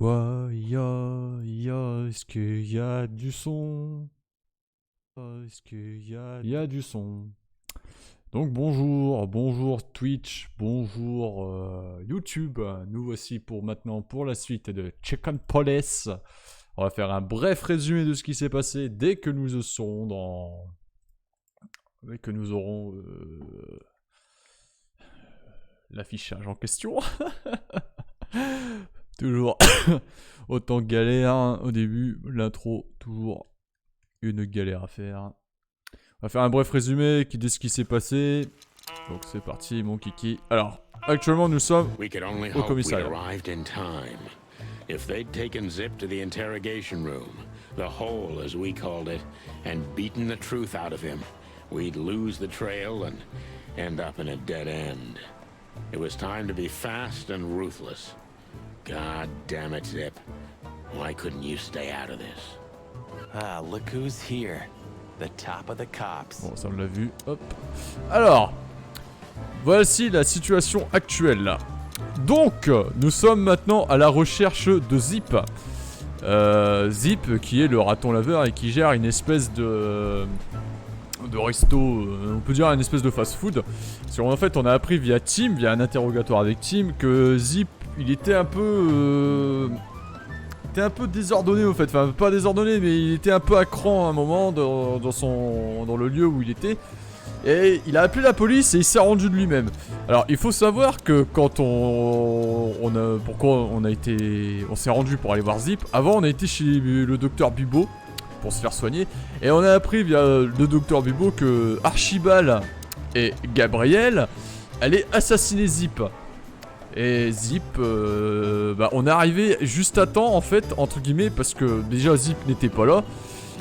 Quoi? Est-ce qu'il y a du son? Est-ce qu'il y a du son? Donc bonjour Twitch, bonjour YouTube. Nous voici pour maintenant pour la suite de Chicken Police. On va faire un bref résumé de ce qui s'est passé dès que nous serons dans... Dès que nous aurons l'affichage en question. Toujours autant galère hein, au début, l'intro, toujours une galère à faire. On va faire un bref résumé de ce qui s'est passé. Donc c'est parti mon kiki. Alors, actuellement nous sommes au commissariat. If they'd taken Zip to the interrogation room, the hole as we called it, and beaten the truth out of him, we'd lose the trail and end up in a dead end. It was time to be fast and ruthless. God damn it, Zip. Why couldn't you stay out of this? Ah, look who's here. The top of the cops. Bon, ça on l'a vu. Hop. Alors, voici la situation actuelle là. Donc, nous sommes maintenant à la recherche de Zip. Zip, qui est le raton laveur et qui gère une espèce de resto, on peut dire une espèce de fast-food. Parce qu'en fait, on a appris via un interrogatoire avec Tim, que Zip, il était un peu désordonné au fait. Enfin, pas désordonné, mais il était un peu à cran à un moment dans le lieu où il était. Et il a appelé la police et il s'est rendu de lui-même. Alors il faut savoir que quand on s'est rendu pour aller voir Zip. Avant on a été chez le docteur Bibo pour se faire soigner. Et on a appris via le docteur Bibo que Archibald et Gabriel allaient assassiner Zip. Et Zip, on est arrivé juste à temps en fait, entre guillemets, parce que déjà Zip n'était pas là.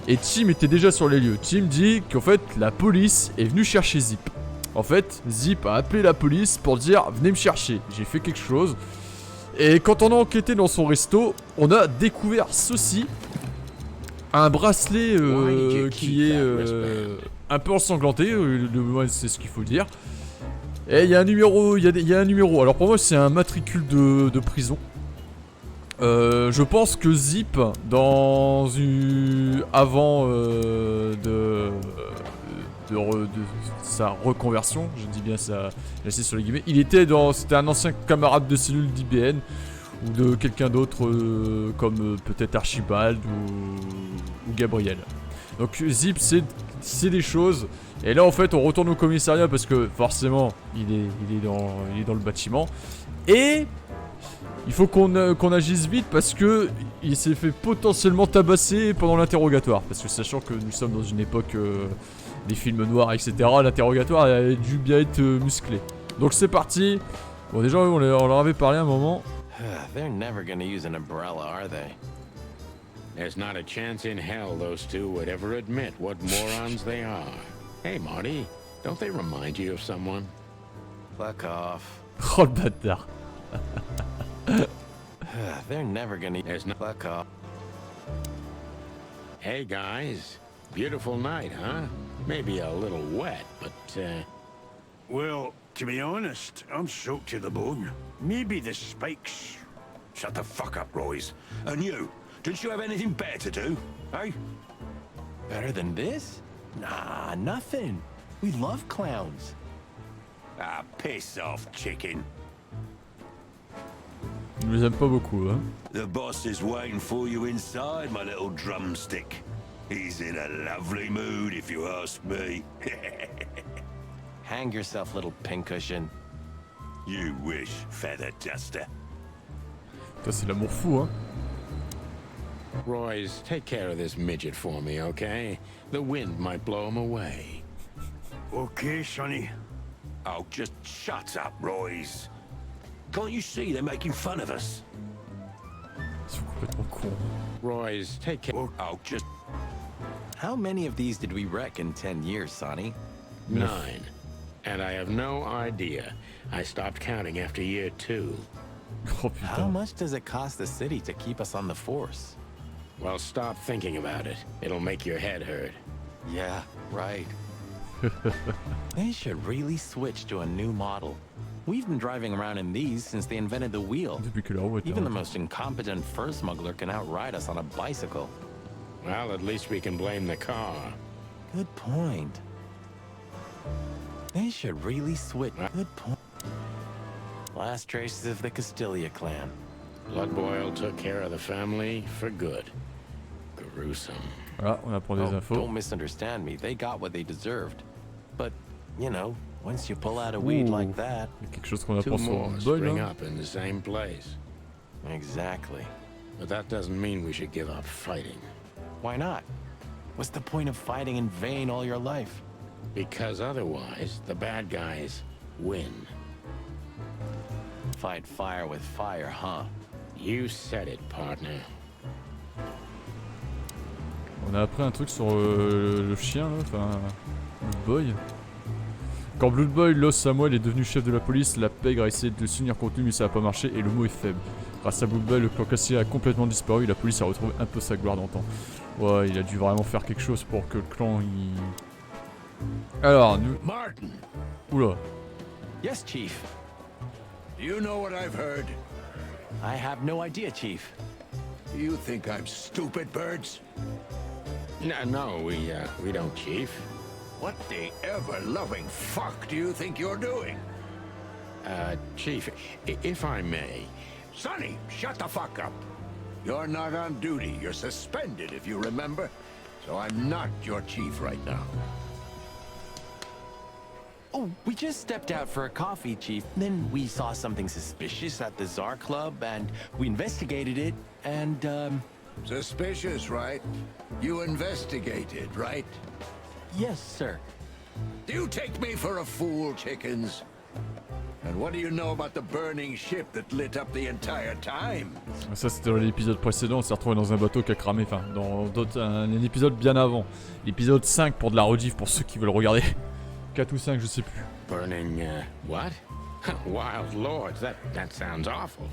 Et Tim était déjà sur les lieux. Tim dit qu'en fait la police est venue chercher Zip. En fait, Zip a appelé la police pour dire venez me chercher, j'ai fait quelque chose. Et quand on a enquêté dans son resto, on a découvert ceci. Un bracelet qui est un peu ensanglanté, c'est ce qu'il faut dire. Et il y a un numéro, Alors pour moi c'est un matricule de prison. Je pense que Zip, avant de sa reconversion, je dis bien ça, j'essaie sur les guillemets, c'était un ancien camarade de cellule d'IBN ou de quelqu'un d'autre comme peut-être Archibald ou Gabriel. Donc Zip, c'est des choses. Et là en fait on retourne au commissariat parce que forcément il est dans le bâtiment et il faut qu'on agisse vite parce que il s'est fait potentiellement tabasser pendant l'interrogatoire. Parce que sachant que nous sommes dans une époque des films noirs, etc., l'interrogatoire a dû bien être musclé. Donc c'est parti. Bon déjà on leur avait parlé un moment. They're never gonna use an umbrella, are they? There's not a chance in hell those two would ever admit what morons they are. Hey Marty, don't they remind you of someone? Fuck off. Oh le bâtard. They're never gonna. There's no fuck off. Hey guys, beautiful night, huh? Maybe a little wet, but Well, to be honest, I'm soaked to the bone. Maybe the spikes. Shut the fuck up, Royce. And you, don't you have anything better to do, eh? Better than this? Nah, nothing. We love clowns. Ah, piss off, chicken. Je les aime pas beaucoup, hein. The boss is waiting for you inside, my little drumstick. He's in a lovely mood, if you ask me. Hang yourself, little pincushion. You wish, feather duster. Ça c'est l'amour fou, hein. Royce, take care of this midget for me, okay? The wind might blow him away. Okay, Sonny. Oh, just shut up, Royce. Can't you see they're making fun of us? Ils sont complètement cons. Royce, take care. Oh, just... How many of these did we wreck in 10 years, Sonny? 9. And I have no idea. I stopped counting after year 2. Oh How putain. much does it cost the city to keep us on the force? Well, stop thinking about it. It'll make your head hurt. Yeah, right. They should really switch to a new model. We've been driving around in these since they invented the wheel. Depuis que la roue était Even the inventée. most incompetent fur smuggler can outride us on a bicycle. Well, at least we can blame the car. Good point. They should really switch. Good point. Last traces of the Castilia clan. Blood Boil took care of the family for good. Gruesome. Voilà, on apprend des Oh, infos. don't misunderstand me. They got what they deserved. But, you know, once you pull out a weed Ouh. like that... Il y a quelque chose qu'on Two apprend sur more Boy spring là. up in the same place. Exactly. But that doesn't mean we should give up fighting. Why not? What's the point of fighting in vain all your life? Because otherwise, the bad guys win. Fight fire with fire, huh? You said it, partner. On a appris un truc sur le chien là, enfin Blood Boy. Quand Blood Boy, l'os Samuel, est devenu chef de la police, la pègre a essayé de le s'unir contre lui mais ça n'a pas marché et le mot est faible. Grâce à Blood Boy, le clan Castilia a complètement disparu et la police a retrouvé un peu sa gloire d'antan. Ouais, il a dû vraiment faire quelque chose pour que le clan il... Alors, nous... Martin, Oula. Yes, Chief. you know what I've heard? I have no idea, Chief. You think I'm stupid, birds? No, we don't, Chief. What the ever-loving fuck do you think you're doing? Chief, if I may. Sonny, shut the fuck up. You're not on duty. You're suspended, if you remember. So I'm not your chief right now. Oh, we just stepped out for a coffee, Chief. Then we saw something suspicious at the Tsar Club, and we investigated it, and, Suspicious, right? You investigated, right? yes, sir. Do you take me for a fool, chickens? And what do you know about the burning ship that lit up the entire time? Ça c'était dans l'épisode précédent, on s'est retrouvé dans un bateau qui a cramé, enfin dans un épisode bien avant. L'épisode 5 pour de la rediff pour ceux qui veulent regarder. 4 ou 5, je sais plus. Burning, what? Wild lords, that sounds awful.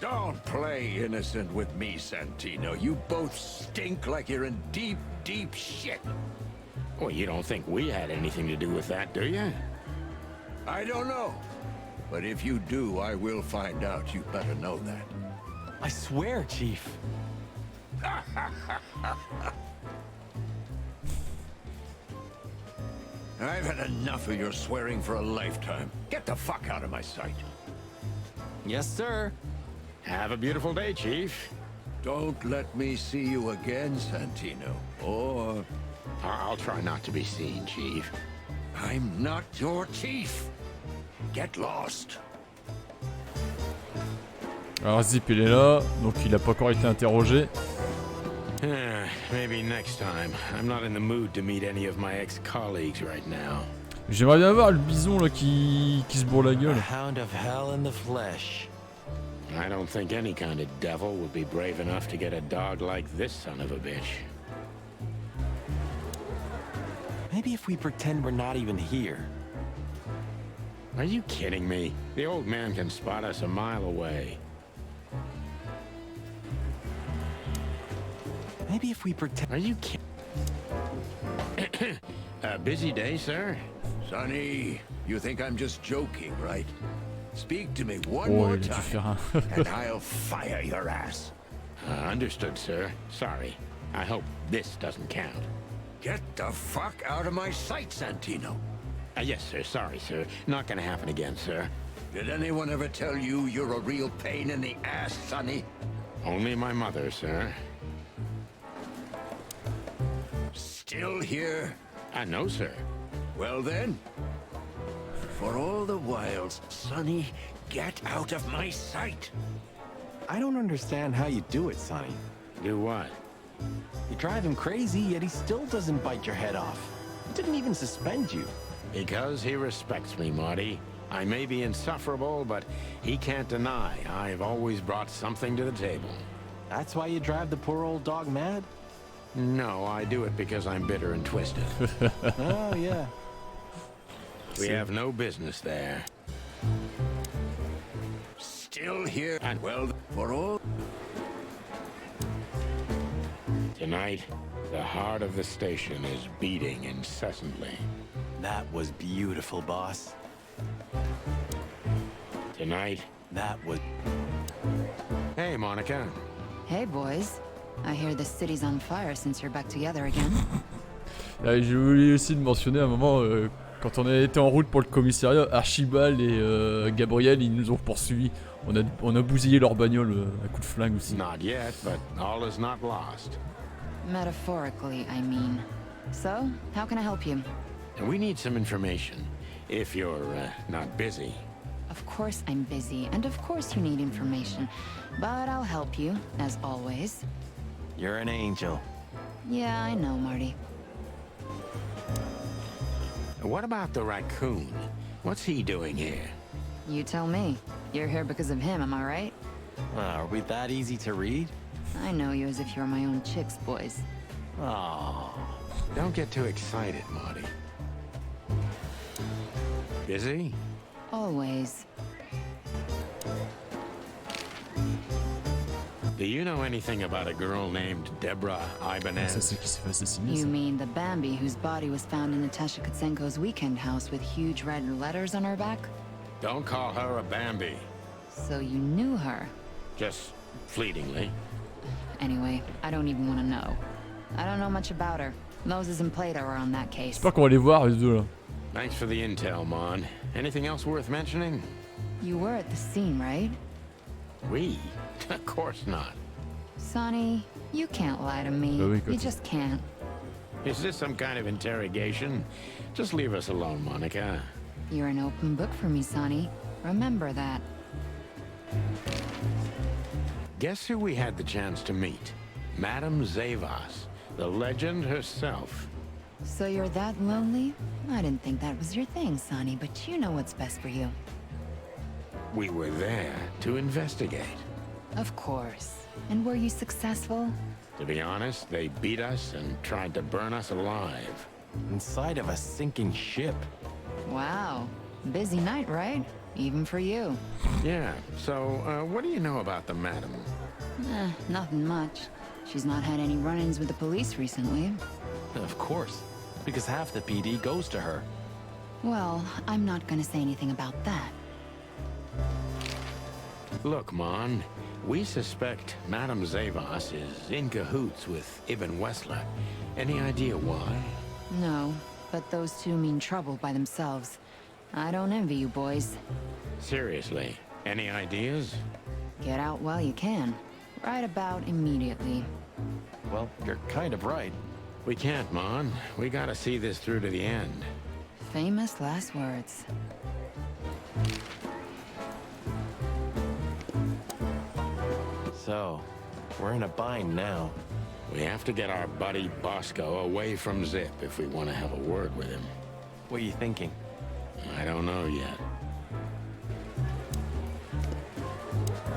Don't play innocent with me, Santino. You both stink like you're in deep, deep shit. Well, you don't think we had anything to do with that, do you? I don't know. But if you do, I will find out. You better know that. I swear, Chief. I've had enough of your swearing for a lifetime. Get the fuck out of my sight. Yes, sir. Have a beautiful day, Chief. Don't let me see you again, Santino. Or I'll try not to be seen, Chief. I'm not your chief. Get lost. Alors Zip il est là, donc il a pas encore été interrogé. Maybe next time. I'm not in the mood to meet any of my ex-colleagues right now. J'aimerais bien voir le bison là qui se bourre la A gueule. hound of hell in the flesh. I don't think any kind of devil would be brave enough to get a dog like this son of a bitch. Maybe if we pretend we're not even here. Are you kidding me? The old man can spot us a mile away. Maybe if we pretend... Are you kidding? A busy day, sir? Sonny, you think I'm just joking, right? Speak to me one Oh, more il a dû faire time, un... and I'll fire your ass. Understood, sir. Sorry. I hope this doesn't count. Get the fuck out of my sight, Santino. Yes, sir. Sorry, sir. Not gonna happen again, sir. Did anyone ever tell you you're a real pain in the ass, Sonny? Only my mother, sir. Still here? No, sir. Well then, for all the wilds, Sonny, get out of my sight. I don't understand how you do it, Sonny. Do what? You drive him crazy, yet he still doesn't bite your head off. He didn't even suspend you. Because he respects me, Marty. I may be insufferable, but he can't deny I've always brought something to the table. That's why you drive the poor old dog mad? No, I do it because I'm bitter and twisted. Oh, yeah. We have no business there. Still here? And Well, for all... tonight, the heart of the station is beating incessantly. That was beautiful, boss. Tonight? That would... Hey, Monica. Hey, boys. I hear the city's on fire since you're back together again. J'ai oublié aussi de mentionner à un moment, quand on a été en route pour le commissariat, Archibald et Gabriel, ils nous ont poursuivis. On a bousillé leur bagnole à coups de flingue aussi. Not yet, but all is not lost. Metaphorically, I mean. So, how can I help you? We need some information, if you're not busy. Of course I'm busy, and of course you need information. But I'll help you, as always. You're an angel. Yeah, I know, Marty. What about the raccoon? What's he doing here? You tell me. You're here because of him, am I right? Are we that easy to read? I know you as if you're my own chicks, boys. Oh. Don't get too excited, Marty. Busy? Always. Do you know anything about a girl named Deborah Ça Ibanez? c'est qui s'est fait assassiner. You Ça. mean the Bambi whose body was found in Natasha Kutsenko's weekend house with huge red letters on her back? Don't call her a Bambi. So you knew her. Just fleetingly. Anyway, I don't even want to know. I don't know much about her. Moses and Plato are on that case. J'espère qu'on va les voir les deux là. Thanks for the intel, Mon. Anything else worth mentioning? You were at the scene, right? We? Of course not. Sonny, you can't lie to me. Bah oui, You quand- just can't. Is this some kind of interrogation? Just leave us alone, Monica. You're an open book for me, Sonny. Remember that. Guess who we had the chance to meet? Madame Zavas, the legend herself. So you're that lonely? I didn't think that was your thing, Sonny, but you know what's best for you. We were there to investigate. Of course. And were you successful? To be honest, they beat us and tried to burn us alive. Inside of a sinking ship. Wow. Busy night, right? Even for you. Yeah, so, what do you know about the madam? Nothing much. She's not had any run-ins with the police recently. Of course. Because half the PD goes to her. Well, I'm not gonna say anything about that. Look, Mon, we suspect Madame Zavas is in cahoots with Ibn Wessler. Any idea why? No, but those two mean trouble by themselves. I don't envy you boys. Seriously, any ideas? Get out while you can. Right about immediately. Well, you're kind of right. We can't, Mon. We gotta see this through to the end. Famous last words. So, we're in a bind now. We have to get our buddy Bosco away from Zip if we want to have a word with him. What are you thinking? I don't know yet.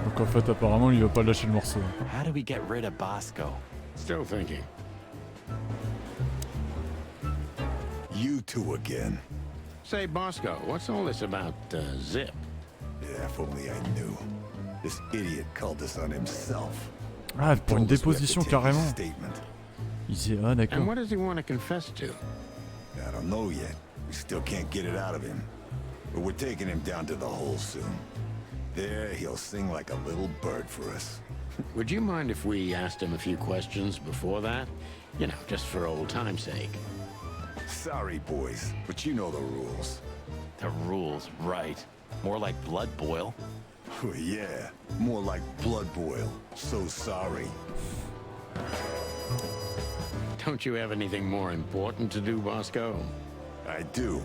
Donc en fait apparemment il va pas lâcher le morceau. How do we get rid of Bosco? Still thinking. You two again. Say, Bosco, what's all this about Zip? Yeah, if only I knew. This idiot called us on himself. Ah pour une Told us we have to déposition take his carrément. Statement. Il disait ah And d'accord. what does he want to confess to? I don't know yet. We still can't get it out of him. But we're taking him down to the hole soon. There, he'll sing like a little bird for us. Would you mind if we asked him a few questions before that? You know, just for old time's sake. Sorry, boys, but you know the rules. The rules, right. More like blood boil. Yeah, more like blood boil. So sorry. Don't you have anything more important to do, Bosco? I do,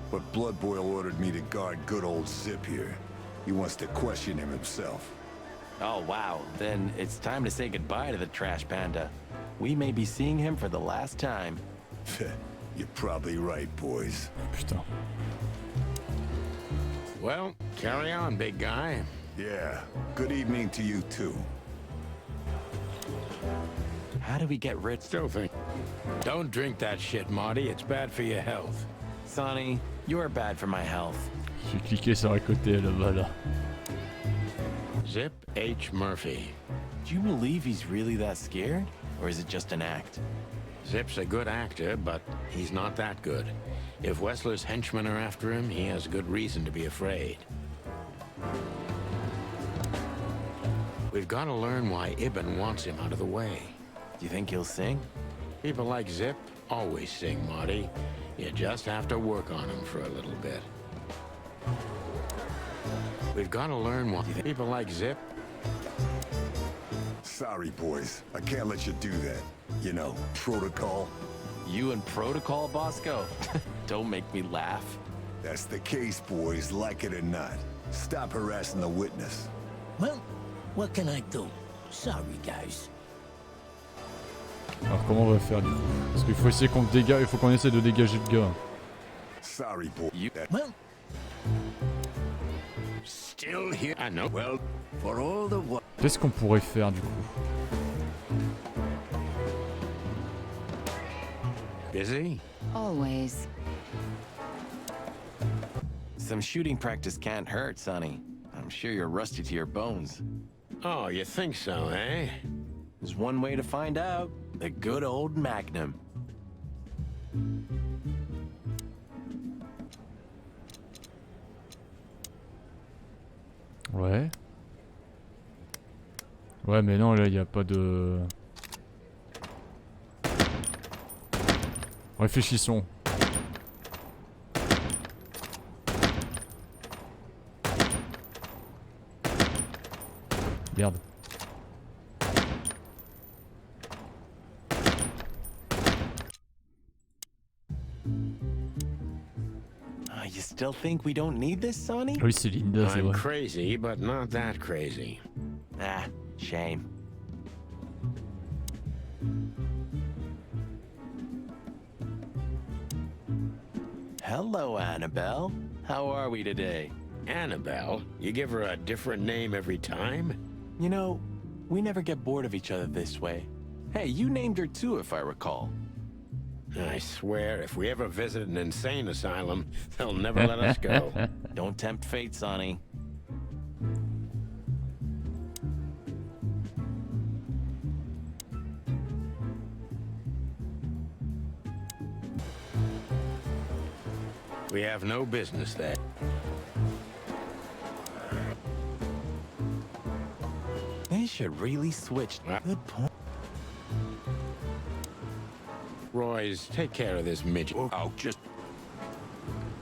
but Blood Boil ordered me to guard good old Zip here. He wants to question him himself. Oh, wow. Then it's time to say goodbye to the trash panda. We may be seeing him for the last time. You're probably right, boys. Putain. Well, carry on, big guy. Yeah, good evening to you too. How do we get rid... Still think. Don't drink that shit, Marty. It's bad for your health. Sonny, you're bad for my health. J'ai cliqué sur un côté là-bas là. Zip H. Murphy. Do you believe he's really that scared? Or is it just an act? Zip's a good actor, but he's not that good. If Wessler's henchmen are after him, he has good reason to be afraid. We've got to learn why Ibn wants him out of the way. Do you think he'll sing? People like Zip always sing, Marty. You just have to work on him for a little bit. We've got to learn why people like Zip. Sorry, boys. I can't let you do that. You know, protocol. You and Protocol, Bosco? Don't make me laugh. That's the case, boys, like it or not. Stop harassing the witness. Well, what can I do? Sorry, guys. Alors comment on va faire du coup? Parce qu'il faut essayer qu'on dégage, il faut qu'on essaie de dégager le gars. Sorry, boy. Well, Still here. I know. Well, for all the world. Qu'est-ce qu'on pourrait faire du coup? Busy? Always. Some shooting practice can't hurt, Sonny. I'm sure you're rusty to your bones. Oh, you think so, eh? There's one way to find out. The good old Magnum. Ouais. Ouais, mais non, là, il n'y a pas de... Réfléchissons. Merde. You still think we don't need this, Sonny? Oui, c'est Linda, c'est I'm vrai. crazy, but not that crazy. Ah, shame. Hello, Annabelle. How are we today? Annabelle? You give her a different name every time? You know, we never get bored of each other this way. Hey, you named her too, if I recall. I swear, if we ever visit an insane asylum, they'll never let us go. Don't tempt fate, Sonny. We have no business there. They should really switch. Good point. Royce, take care of this midget. Oh, just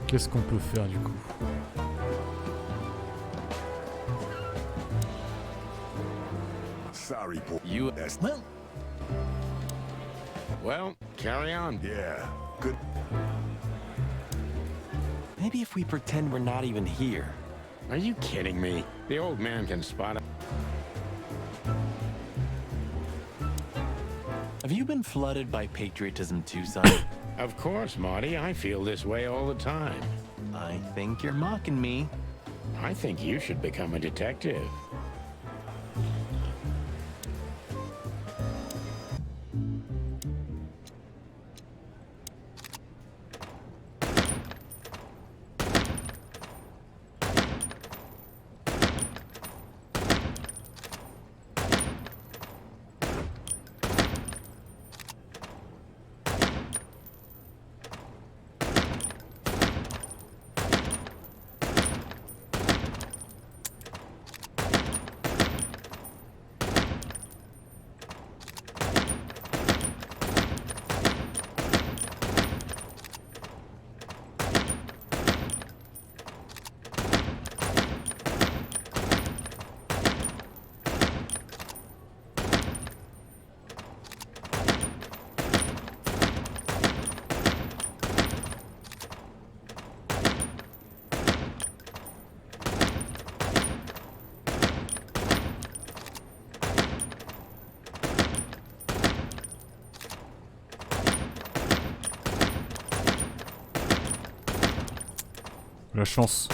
Qu'est-ce qu'on peut faire du coup? Sorry, boy. You. That's... well, Well, carry on. Yeah, good. Maybe if we pretend we're not even here. Are you kidding me? The old man can spot it. Have you been flooded by patriotism too, Sonny? Of course, Marty. I feel this way all the time. I think you're mocking me. I think you should become a detective. La chance.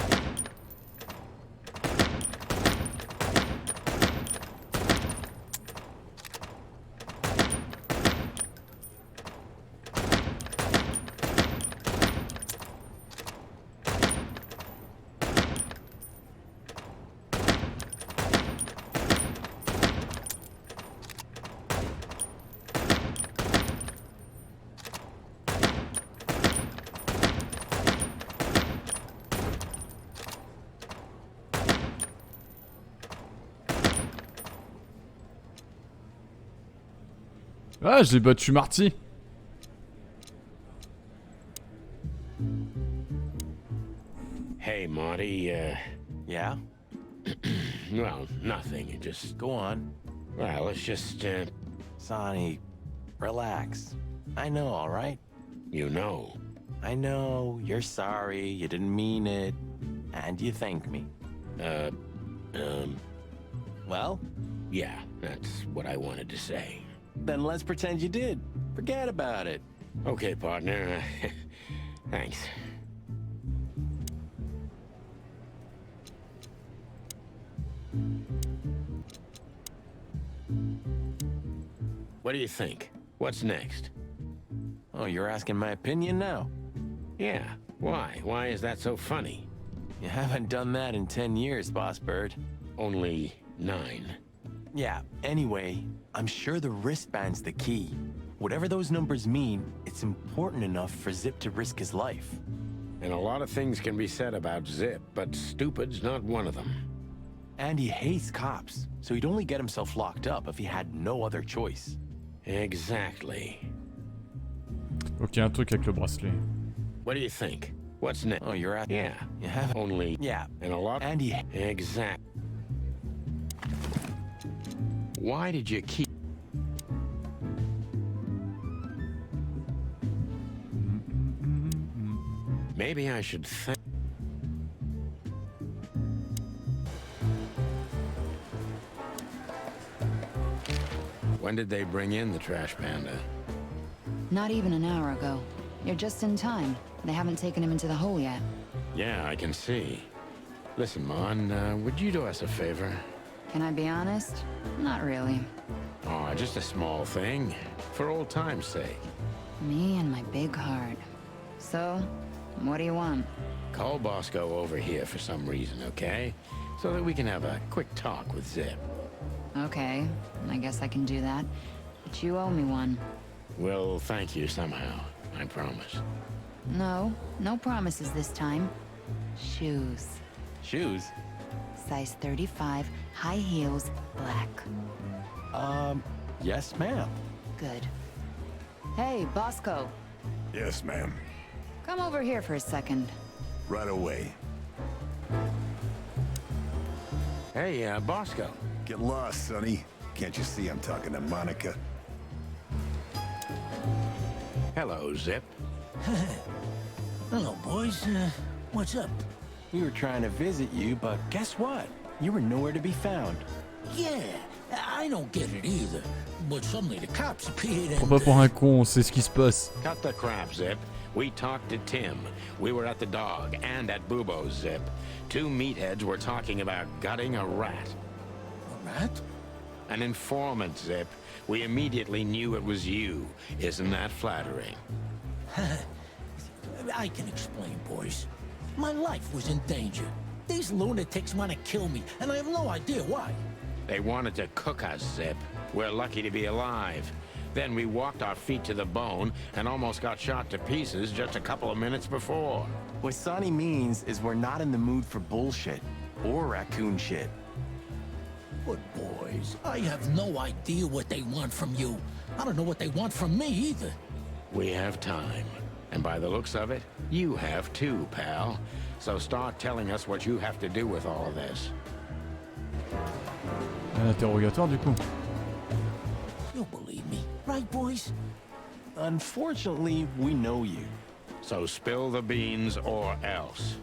Ah, j'ai battu Marty. Hey, Marty, Yeah? well, nothing. Just, Go on. well, it's just, Sonny, relax. I know, all right? you know. I know, you're sorry, you didn't mean it, and you thank me. Well, Yeah, that's what I wanted to say. then let's pretend you did. Forget about it. Okay, partner. Thanks. What do you think? What's next? Oh, you're asking my opinion now? Yeah, why? Why is that so funny? You haven't done that in 10 years, Boss Bird. Only 9. Yeah, anyway, I'm sure the wristband's the key. Whatever those numbers mean, it's important enough for Zip to risk his life. And a lot of things can be said about Zip, but stupid's not one of them. And he hates cops, so he'd only get himself locked up if he had no other choice. Exactly. Ok, un truc avec le bracelet. What do you think? What's next? Oh, you're at... Yeah, You haven't... only... Yeah, And a lot... and he... Exact. Why did you keep... Maybe I should think... When did they bring in the trash panda? Not even an hour ago. You're just in time. They haven't taken him into the hole yet. Yeah, I can see. Listen, Mon, would you do us a favor? Can I be honest? Not really. Oh, just a small thing. For old time's sake. Me and my big heart. So, what do you want? Call Bosco over here for some reason, okay? So that we can have a quick talk with Zip. Okay, I guess I can do that. But you owe me one. We'll thank you somehow, I promise. No, no promises this time. Shoes. Shoes? Size 35, high heels, black. Yes, ma'am. Good. Hey, Bosco. Yes, ma'am. Come over here for a second. Right away. Hey, Bosco. Get lost, Sonny. Can't you see I'm talking to Monica? Hello, Zip. Hello, boys. What's up? We were trying to visit you, but guess what? You were nowhere to be found. Yeah, I don't get it either. But suddenly the cops appeared Prends pas and... pour un con, on sait ce qui se passe. Cut the crap, Zip. We talked to Tim. We were at the dog and at Bubo's, Zip. 2 meatheads were talking about gutting a rat. A rat? An informant, Zip. We immediately knew it was you. Isn't that flattering? I can explain, boys. My life was in danger. These lunatics want to kill me, and I have no idea why. They wanted to cook us, Zip. We're lucky to be alive. Then we walked our feet to the bone and almost got shot to pieces just a couple of minutes before. What Sonny means is we're not in the mood for bullshit. Or raccoon shit. But boys, I have no idea what they want from you. I don't know what they want from me either. We have time. And by the looks of it, you have too, pal. So start telling us what you have to do with all of this. Un interrogatoire du coup. You believe me, right, boys? Unfortunately, we know you. So spill the beans or else.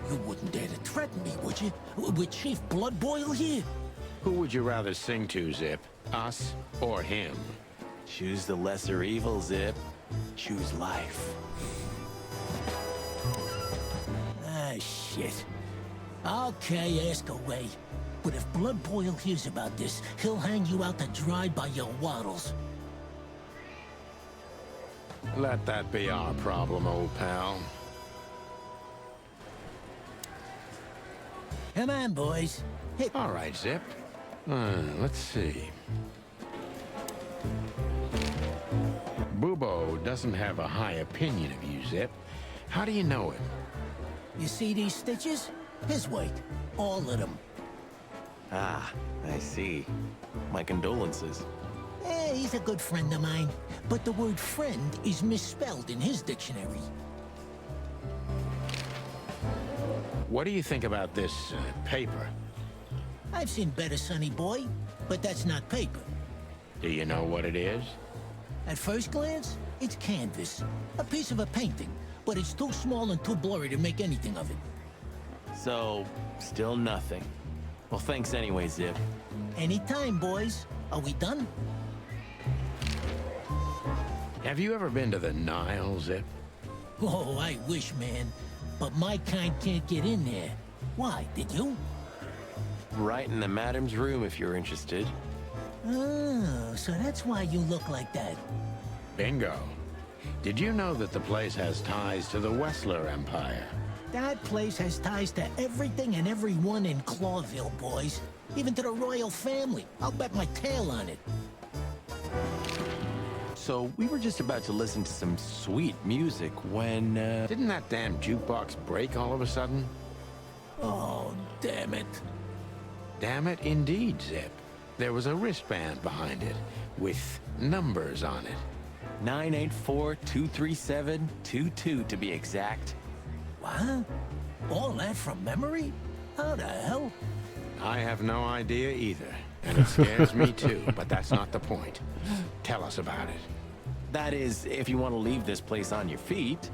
You wouldn't dare to threaten me, would you? With Chief Blood Boil here? Who would you rather sing to, Zip? Us or him? Choose the lesser evil, Zip. Choose life. Ah, shit. Okay, ask away. But if Blood Boil hears about this, he'll hang you out to dry by your waddles. Let that be our problem, old pal. Come on, boys. Hit. All right, Zip. Let's see. Bubo doesn't have a high opinion of you, Zip. How do you know it? You see these stitches? His weight. All of them. Ah, I see. My condolences. He's a good friend of mine, but the word friend is misspelled in his dictionary. What do you think about this paper? I've seen better, Sonny boy, but that's not paper. Do you know what it is? At first glance, it's canvas, a piece of a painting, but it's too small and too blurry to make anything of it. So, still nothing. Well, thanks anyway, Zip. Anytime, boys. Are we done? Have you ever been to the Nile, Zip? Oh, I wish, man. But my kind can't get in there. Why, did you? Right in the madam's room if you're interested. Oh, so that's why you look like that. Bingo. Did you know that the place has ties to the Wessler Empire? That place has ties to everything and everyone in Clawville, boys. Even to the royal family. I'll bet my tail on it. So, we were just about to listen to some sweet music when, Didn't that damn jukebox break all of a sudden? Oh, damn it. Damn it, indeed, Zip. There was a wristband behind it, with numbers on it. 984-237-22 to be exact. What? All that from memory? How the hell? I have no idea either, and it scares me too, but that's not the point. Tell us about it. That is, if you want to leave this place on your feet.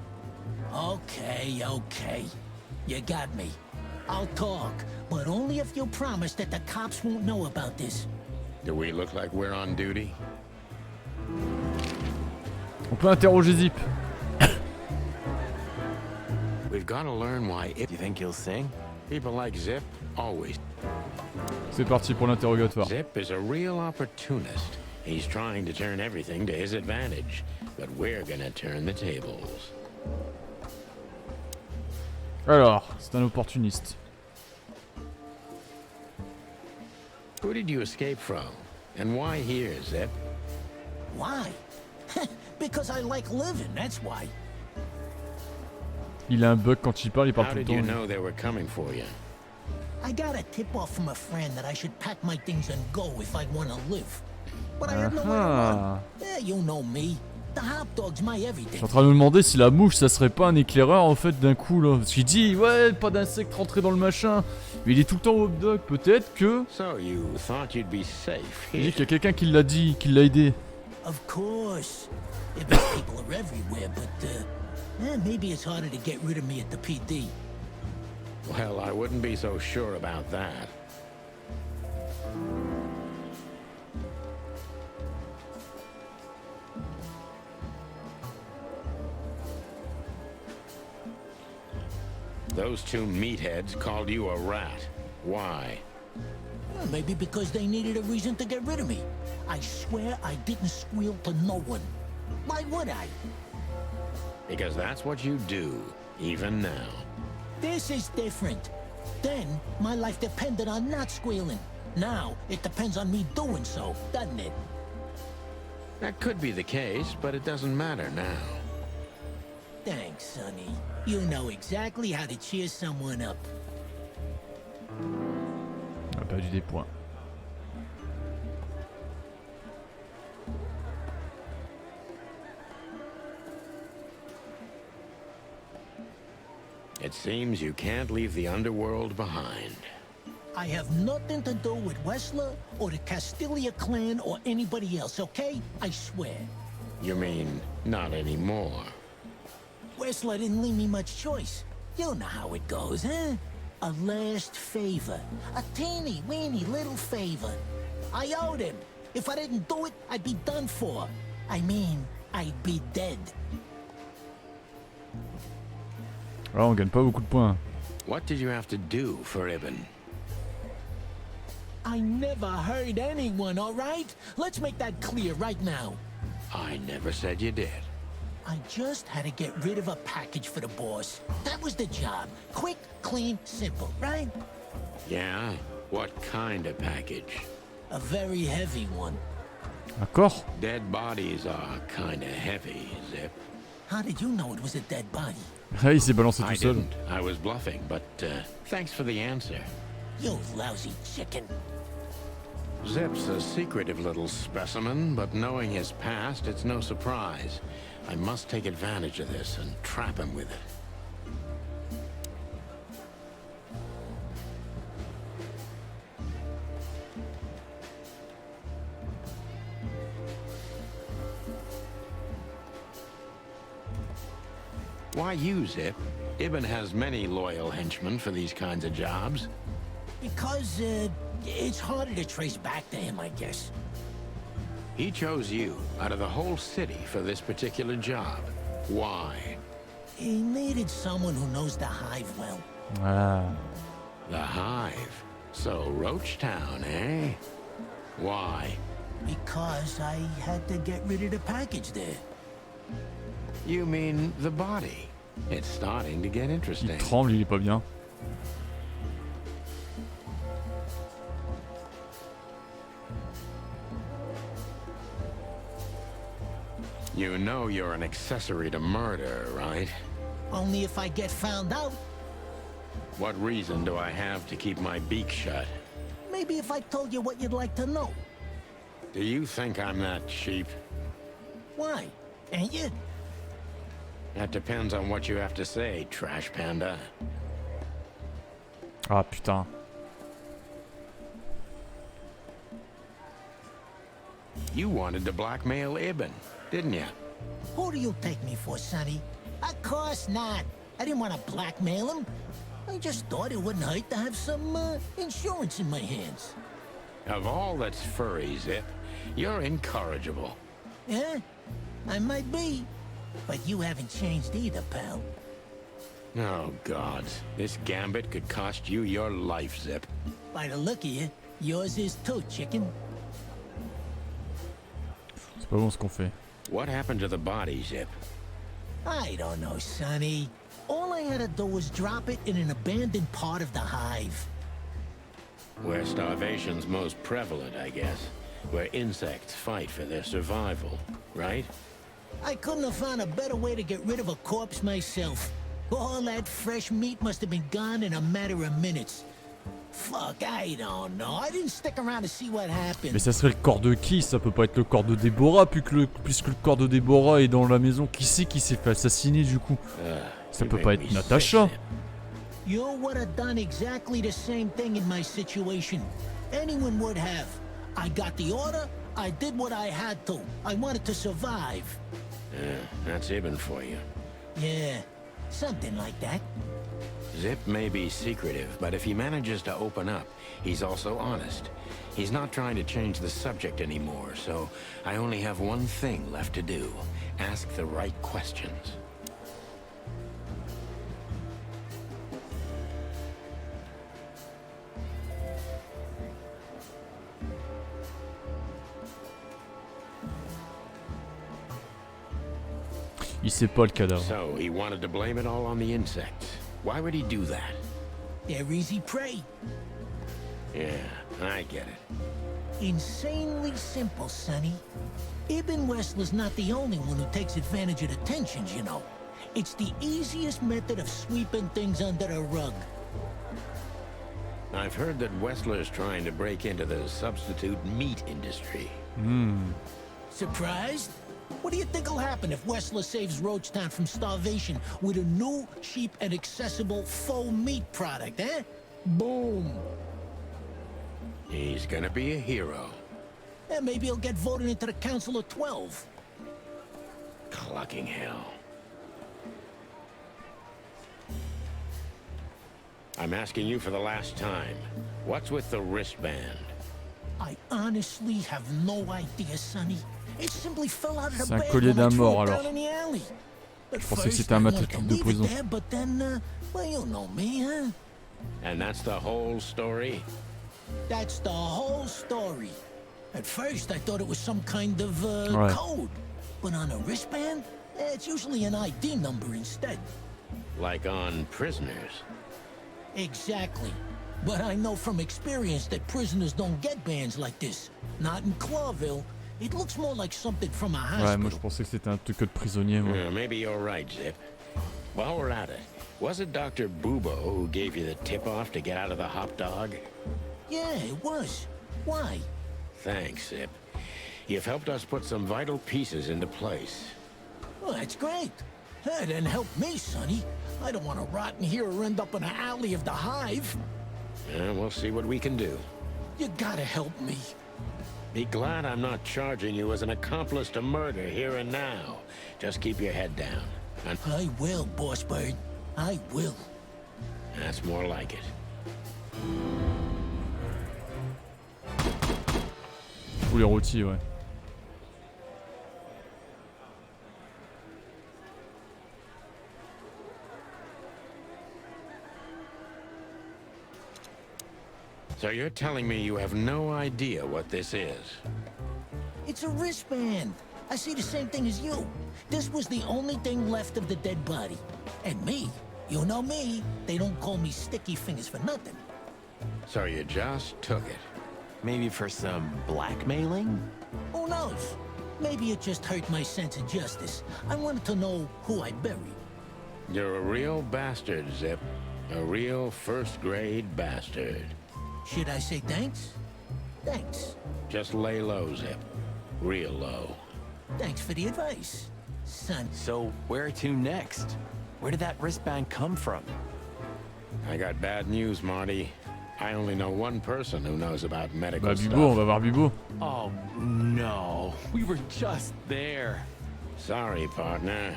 Okay, okay. You got me. I'll talk, but only if you promise that the cops won't know about this. Do we look like we're on duty? On peut interroger Zip. We've got to learn why Do you think he'll sing? people like Zip always. C'est parti pour l'interrogatoire. Zip is a real opportunist. He's trying to turn everything to his advantage, but we're gonna turn the tables. Alors, c'est un opportuniste. Who did you escape from? And why here, Zip? Why? Because I like living, that's why. Il a un bug quand il parle How tout le did you temps. know they were coming for you? I got a tip-off from a friend that I should pack my things and go if I want to live. But I had nowhere to run. You know me. The hot dog's my Je everything. suis en train de me demander si la mouche ça serait pas un éclaireur en fait d'un coup là. Parce qu'il dit ouais pas d'insectes rentrés dans le machin. Mais il est tout le temps au hot dog. Peut-être que. So you thought you'd be safe Il dit here? qu'il y a quelqu'un qui l'a dit, qui l'a aidé. Of course. People are everywhere, but maybe it's harder to get rid of me at the PD. Well, I wouldn't be so sure about that. Those two meatheads called you a rat. Why? Well, maybe because they needed a reason to get rid of me. I swear I didn't squeal to no one. Why would I? Because that's what you do, even now. This is different. Then, my life depended on not squealing. Now, it depends on me doing so, doesn't it? That could be the case, but it doesn't matter now. Thanks, Sonny. You know exactly how to cheer someone up. On a perdu des points. It seems you can't leave the underworld behind. I have nothing to do with Wessler or the Castilia clan or anybody else, okay? I swear. You mean, not anymore? Wessler didn't leave me much choice. You know how it goes, huh? A last favor. A teeny-weeny little favor. I owed him. If I didn't do it, I'd be done for. I mean, I'd be dead. Alors on gagne pas beaucoup de points. What did you have to do for Ibn? I never hurt anyone, all right? Let's make that clear right now. I never said you did. I just had to get rid of a package for the boss. That was the job. Quick, clean, simple, right? Yeah? What kind of package? A very heavy one. D'accord. Dead bodies are kinda heavy, Zip. How did you know it was a dead body? Ah, il s'est balancé I tout seul. didn't. I was bluffing, but thanks for the answer. You lousy chicken. Zip's a secretive little specimen, but knowing his past, it's no surprise. I must take advantage of this and trap him with it. Why you, Zip? Ibn has many loyal henchmen for these kinds of jobs. Because, it's harder to trace back to him, I guess. He chose you out of the whole city for this particular job. Why? He needed someone who knows the hive well. Ah. The Hive. So, Roach Town, eh? Why? Because I had to get rid of the package there. You mean the body? It's starting to get Il interesting. tremble, il est pas bien. You know you're an accessory to murder, right? Only if I get found out. What reason do I have to keep my beak shut? Maybe if I told you what you'd like to know. Do you think I'm that cheap? Why? Ain't you? That depends on what you have to say, Trash Panda. Ah putain. You wanted to blackmail Ibn, didn't you? Who do you take me for, Sonny? Of course not. I didn't want to blackmail him. I just thought it wouldn't hurt to have some, insurance in my hands. Of all that's furry, Zip, you're incorrigible. Yeah, I might be. But you haven't changed either, pal. Oh, God. This gambit could cost you your life, Zip. By the look of you, yours is too, chicken. C'est pas bon ce qu'on fait. What happened to the body, Zip? I don't know, Sonny. All I had to do was drop it in an abandoned part of the hive. Where starvation's most prevalent, I guess. Where insects fight for their survival, right? I couldn't have found a better way to get rid of a corpse myself. All that fresh meat must have been gone in a matter of minutes. Fuck, I don't know. I didn't stick around to see what happened. Mais ça serait le corps de qui? Ça peut pas être le corps de Déborah, puisque le corps de Déborah est dans la maison. Qui c'est qui s'est fait assassiner du coup? Ça peut pas être Natacha. You would have done exactly the same thing in my situation. Anyone would have. I got the order. I did what I had to. I wanted to survive. That's Ibn for you. Yeah, something like that. Zip may be secretive, but if he manages to open up, he's also honest. He's not trying to change the subject anymore, so I only have one thing left to do. Ask the right questions. Il sait pas le cadavre. So, he wanted to blame it all on the insects. Why would he do that? They're easy prey. Yeah, I get it. Insanely simple, Sonny. Ibn Wessler's not the only one who takes advantage of the tensions, you know. It's the easiest method of sweeping things under the rug. I've heard that Wessler's trying to break into the substitute meat industry. Surprised? What do you think will happen if Wessler saves Roachtown from starvation with a new, cheap, and accessible faux meat product, eh? Boom! He's gonna be a hero. And maybe he'll get voted into the Council of 12. Clucking hell. I'm asking you for the last time. What's with the wristband? I honestly have no idea, Sonny. It simply fell out of the C'est un bag collier when I d'un threw mort, it alors. down in the alley. At Je pensais que first, c'était un I maître wanted to de leave it prison. there, but then, well, you know me, huh? And that's the whole story? That's the whole story. At first, I thought it was some kind of, Right. code. But on a wristband, it's usually an ID number instead. Like on prisoners? Exactly. But I know from experience that prisoners don't get bands like this. Not in Clawville. It looks more like something from a Ouais, hospital. moi je pensais que c'était un truc de prisonnier. Moi. Maybe you're right, Zip. While we're at it, was it Dr. Bubo who gave you the tip-off to get out of the hop dog? Yeah, it was. Why? Thanks, Zip. You've helped us put some vital pieces into place. Well, that's great. Then help me, Sonny. I don't want to rot in here or end up in an alley of the hive. Yeah, we'll see what we can do. You gotta help me. Be glad I'm not charging you as an accomplice to murder here and now. Just keep your head down. And I will, Boss Bird. I will. that's more like it. Ou les rôtis, ouais. So you're telling me you have no idea what this is? It's a wristband. I see the same thing as you. This was the only thing left of the dead body. And me, you know me, they don't call me Sticky Fingers for nothing. So you just took it. Maybe for some blackmailing? Who knows? Maybe it just hurt my sense of justice. I wanted to know who I buried. You're a real bastard, Zip. A real first-grade bastard. Should I say thanks? Thanks. Just lay low, Zip. Real low. Thanks for the advice, son. So where to next? Where did that wristband come from? I got bad news, Marty. I only know one person who knows about medical Bah, stuff. Bibo, on va voir Bibo. Oh no, we were just there. Sorry, partner.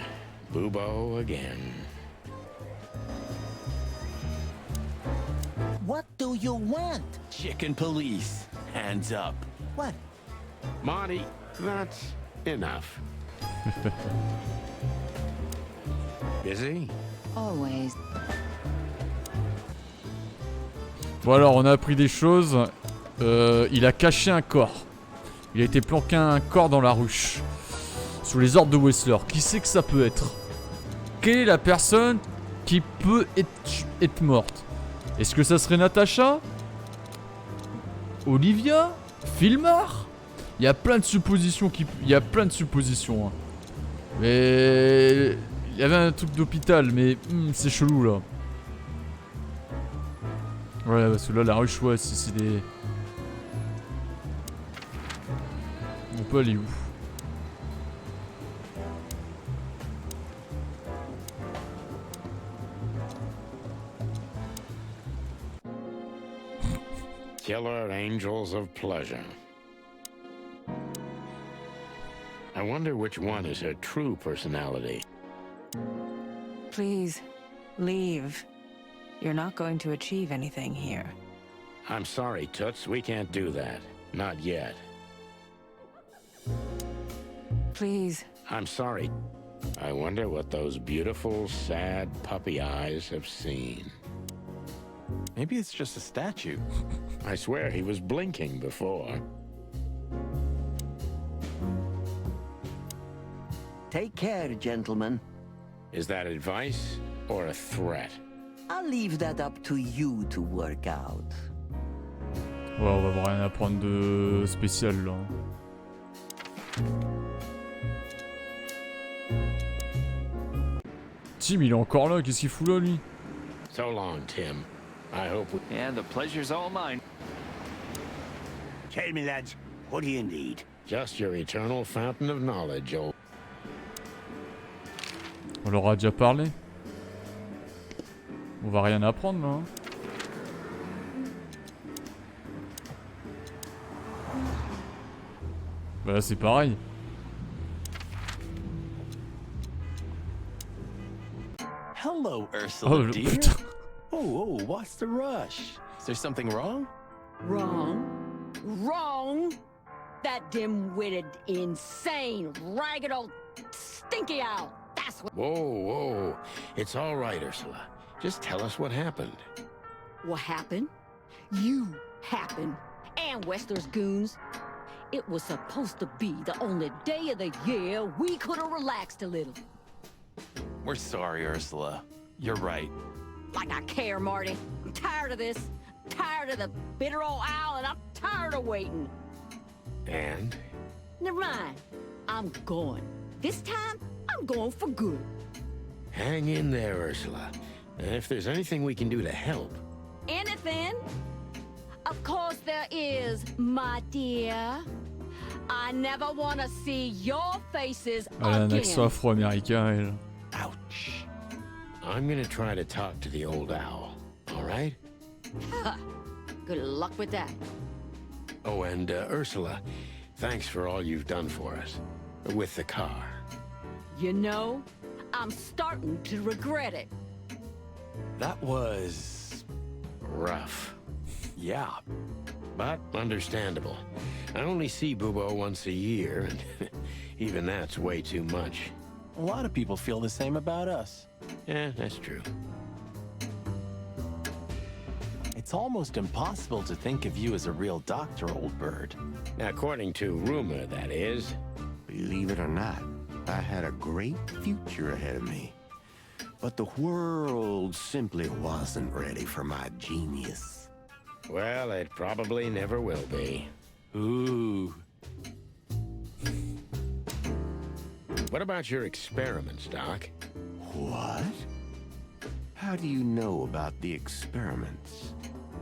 Boobo again. What do you want? Chicken police, hands up. What? Marty, that's enough. Busy? Always. Bon alors, on a appris des choses. Il a caché un corps. Il a été planqué un corps dans la ruche. Sous les ordres de Whistler. Qui c'est que ça peut être? Quelle est la personne qui peut être morte? Est-ce que ça serait Natacha? Olivia? Filmar? Il y a plein de suppositions Il y a plein de suppositions. Hein. Mais... Il y avait un truc d'hôpital, mais c'est chelou là. Ouais, parce que là, la ruche, ouais, c'est des... On peut aller où? Killer angels of pleasure. I wonder which one is her true personality. Please, leave. You're not going to achieve anything here. I'm sorry, Toots, we can't do that. Not yet. Please. I'm sorry. I wonder what those beautiful, sad puppy eyes have seen. Maybe it's just a statue. I swear he was blinking before. Take care, gentlemen. Is that advice or a threat? I'll leave that up to you to work out. Ouais, on va avoir rien à prendre de spécial là. Tim, il est encore là, qu'est-ce qu'il fout là lui? So long, Tim. I hope we... And the pleasure's all mine. Tell me, lads, what do you need? Just your eternal fountain of knowledge, old... On leur a déjà parlé. On va rien apprendre là. Hein. Bah là c'est pareil. Hello, Ursula, Oh dear. putain. Oh, what's the rush? Is there something wrong? Wrong. Wrong! That dim-witted, insane, ragged old stinky owl. That's what... Whoa, whoa. It's all right, Ursula. Just tell us what happened. What happened? You happened. And Westler's goons. It was supposed to be the only day of the year we could have relaxed a little. We're sorry, Ursula. You're right. Like I care, Marty. I'm tired of this. Tired of the bitter old owl, and I'm tired of waiting. And? Never mind. I'm going. This time, I'm going for good. Hang in there, Ursula. And if there's anything we can do to help... Anything? Of course there is, my dear. I never want to see your faces Elle a un accent again. afro-américain, elle. Ouch. I'm gonna try to talk to the old owl, all right? Good luck with that. Oh, and Ursula, thanks for all you've done for us. With the car. You know, I'm starting to regret it. That was... Rough. yeah. But understandable. I only see Bubo once a year, and even that's way too much. A lot of people feel the same about us. Yeah, that's true. It's almost impossible to think of you as a real doctor, old bird. According to rumor, that is. Believe it or not, I had a great future ahead of me. But the world simply wasn't ready for my genius. Well, it probably never will be. Ooh. What about your experiments, Doc? What? How do you know about the experiments?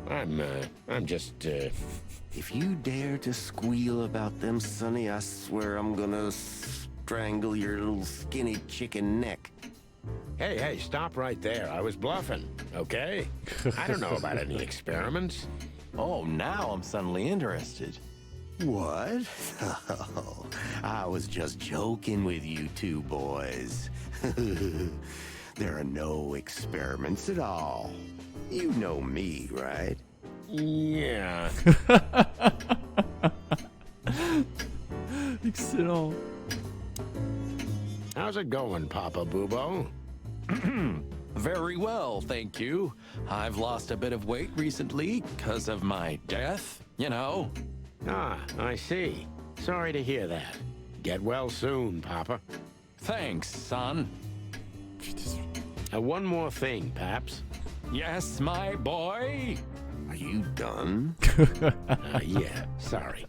I'm just, If you dare to squeal about them, Sonny, I swear I'm gonna strangle your little skinny chicken neck. Hey, stop right there. I was bluffing, okay? I don't know about any experiments. Oh, now I'm suddenly interested. What? Oh, I was just joking with you two boys. There are no experiments at all. You know me, right? Yeah. Excellent. How's it going, Papa Bubo? Very well, thank you. I've lost a bit of weight recently because of my death, you know. Ah, I see. Sorry to hear that. Get well soon, Papa. Thanks, son. One more thing, Paps. Yes, my boy. Are you done? Yeah, sorry.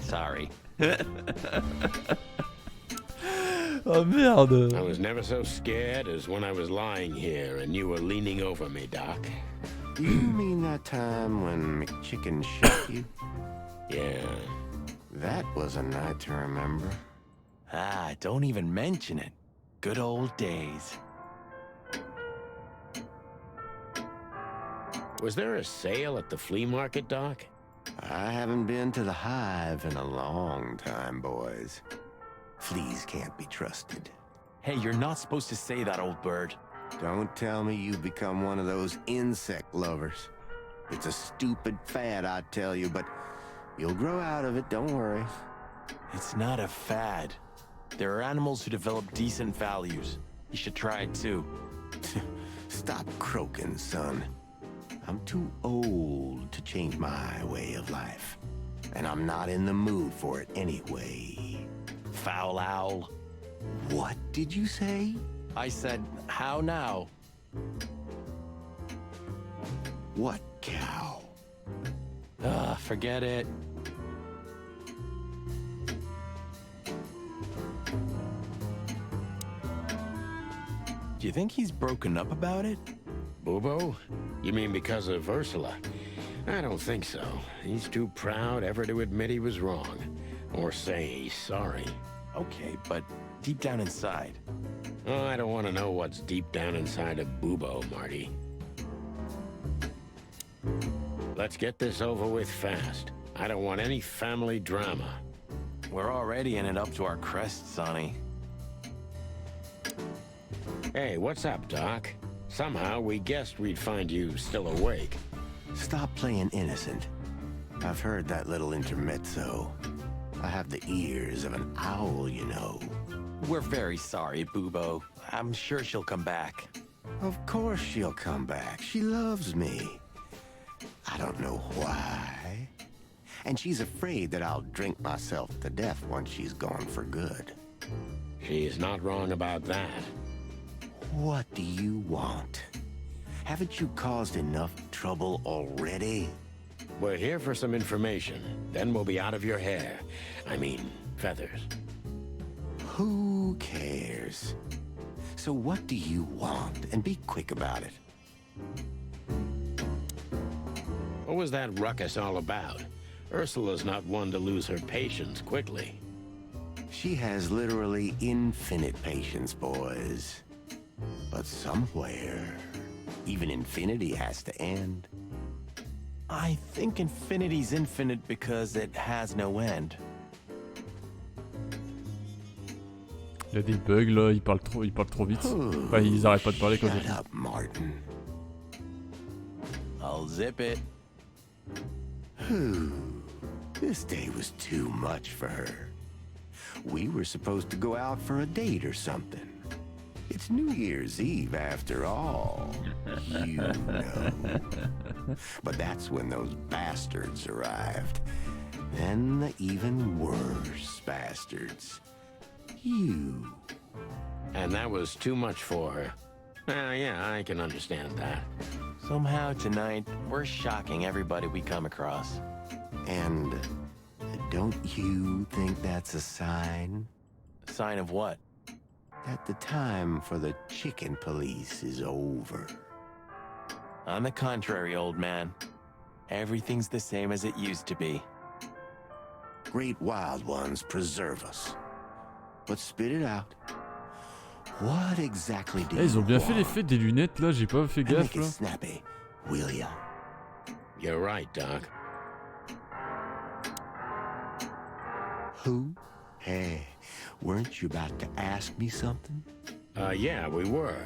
Sorry. Oh merde. I was never so scared as when I was lying here and you were leaning over me, Doc. Do you mean that time when McChicken shot you? Yeah. That was a night to remember. Ah, don't even mention it. Good old days. Was there a sale at the flea market, Doc? I haven't been to the hive in a long time, boys. Fleas can't be trusted. Hey, you're not supposed to say that, old bird. Don't tell me you've become one of those insect lovers. It's a stupid fad, I tell you, but you'll grow out of it, don't worry. It's not a fad. There are animals who develop decent values. You should try it too. Stop croaking, son. I'm too old to change my way of life. And I'm not in the mood for it anyway. Foul owl. What did you say? I said, how now? What cow? Forget it. Do you think he's broken up about it? Bubo? You mean because of Ursula? I don't think so. He's too proud ever to admit he was wrong. Or say he's sorry. Okay, but deep down inside. Oh, I don't want to know what's deep down inside of Bubo, Marty. Let's get this over with fast. I don't want any family drama. We're already in it up to our crests, Sonny. Hey, what's up, Doc? Somehow we guessed we'd find you still awake. Stop playing innocent. I've heard that little intermezzo. I have the ears of an owl, you know. We're very sorry, Bubo. I'm sure she'll come back. Of course she'll come back. She loves me. I don't know why. And she's afraid that I'll drink myself to death once she's gone for good. She's not wrong about that. What do you want? Haven't you caused enough trouble already? We're here for some information. Then we'll be out of your hair. I mean, feathers. Who cares? So what do you want? And be quick about it. What was that ruckus all about? Ursula's not one to lose her patience quickly. She has literally infinite patience, boys. But somewhere, even infinity has to end. I think infinity's infinite because it has no end. Il y a des bugs là, ils parlent trop vite. Enfin, ils arrêtent pas de parler quand Shut up, Martin. I'll zip it. This day was too much for her. We were supposed to go out for a date or something. It's New Year's Eve after all. You know. But that's when those bastards arrived. Then the even worse bastards. You. And that was too much for her. Yeah, I can understand that. Somehow tonight, we're shocking everybody we come across. And don't you think that's a sign? A sign of what? That the time for the chicken police is over. On the contrary, old man. Everything's the same as it used to be. Great wild ones preserve us. But spit it out. What exactly do ils ont bien fait l'effet des lunettes là, j'ai pas fait gaffe là. Snappy, will ya? You're right, Doc. Who? Hey, weren't you about to ask me something? Yeah, we were.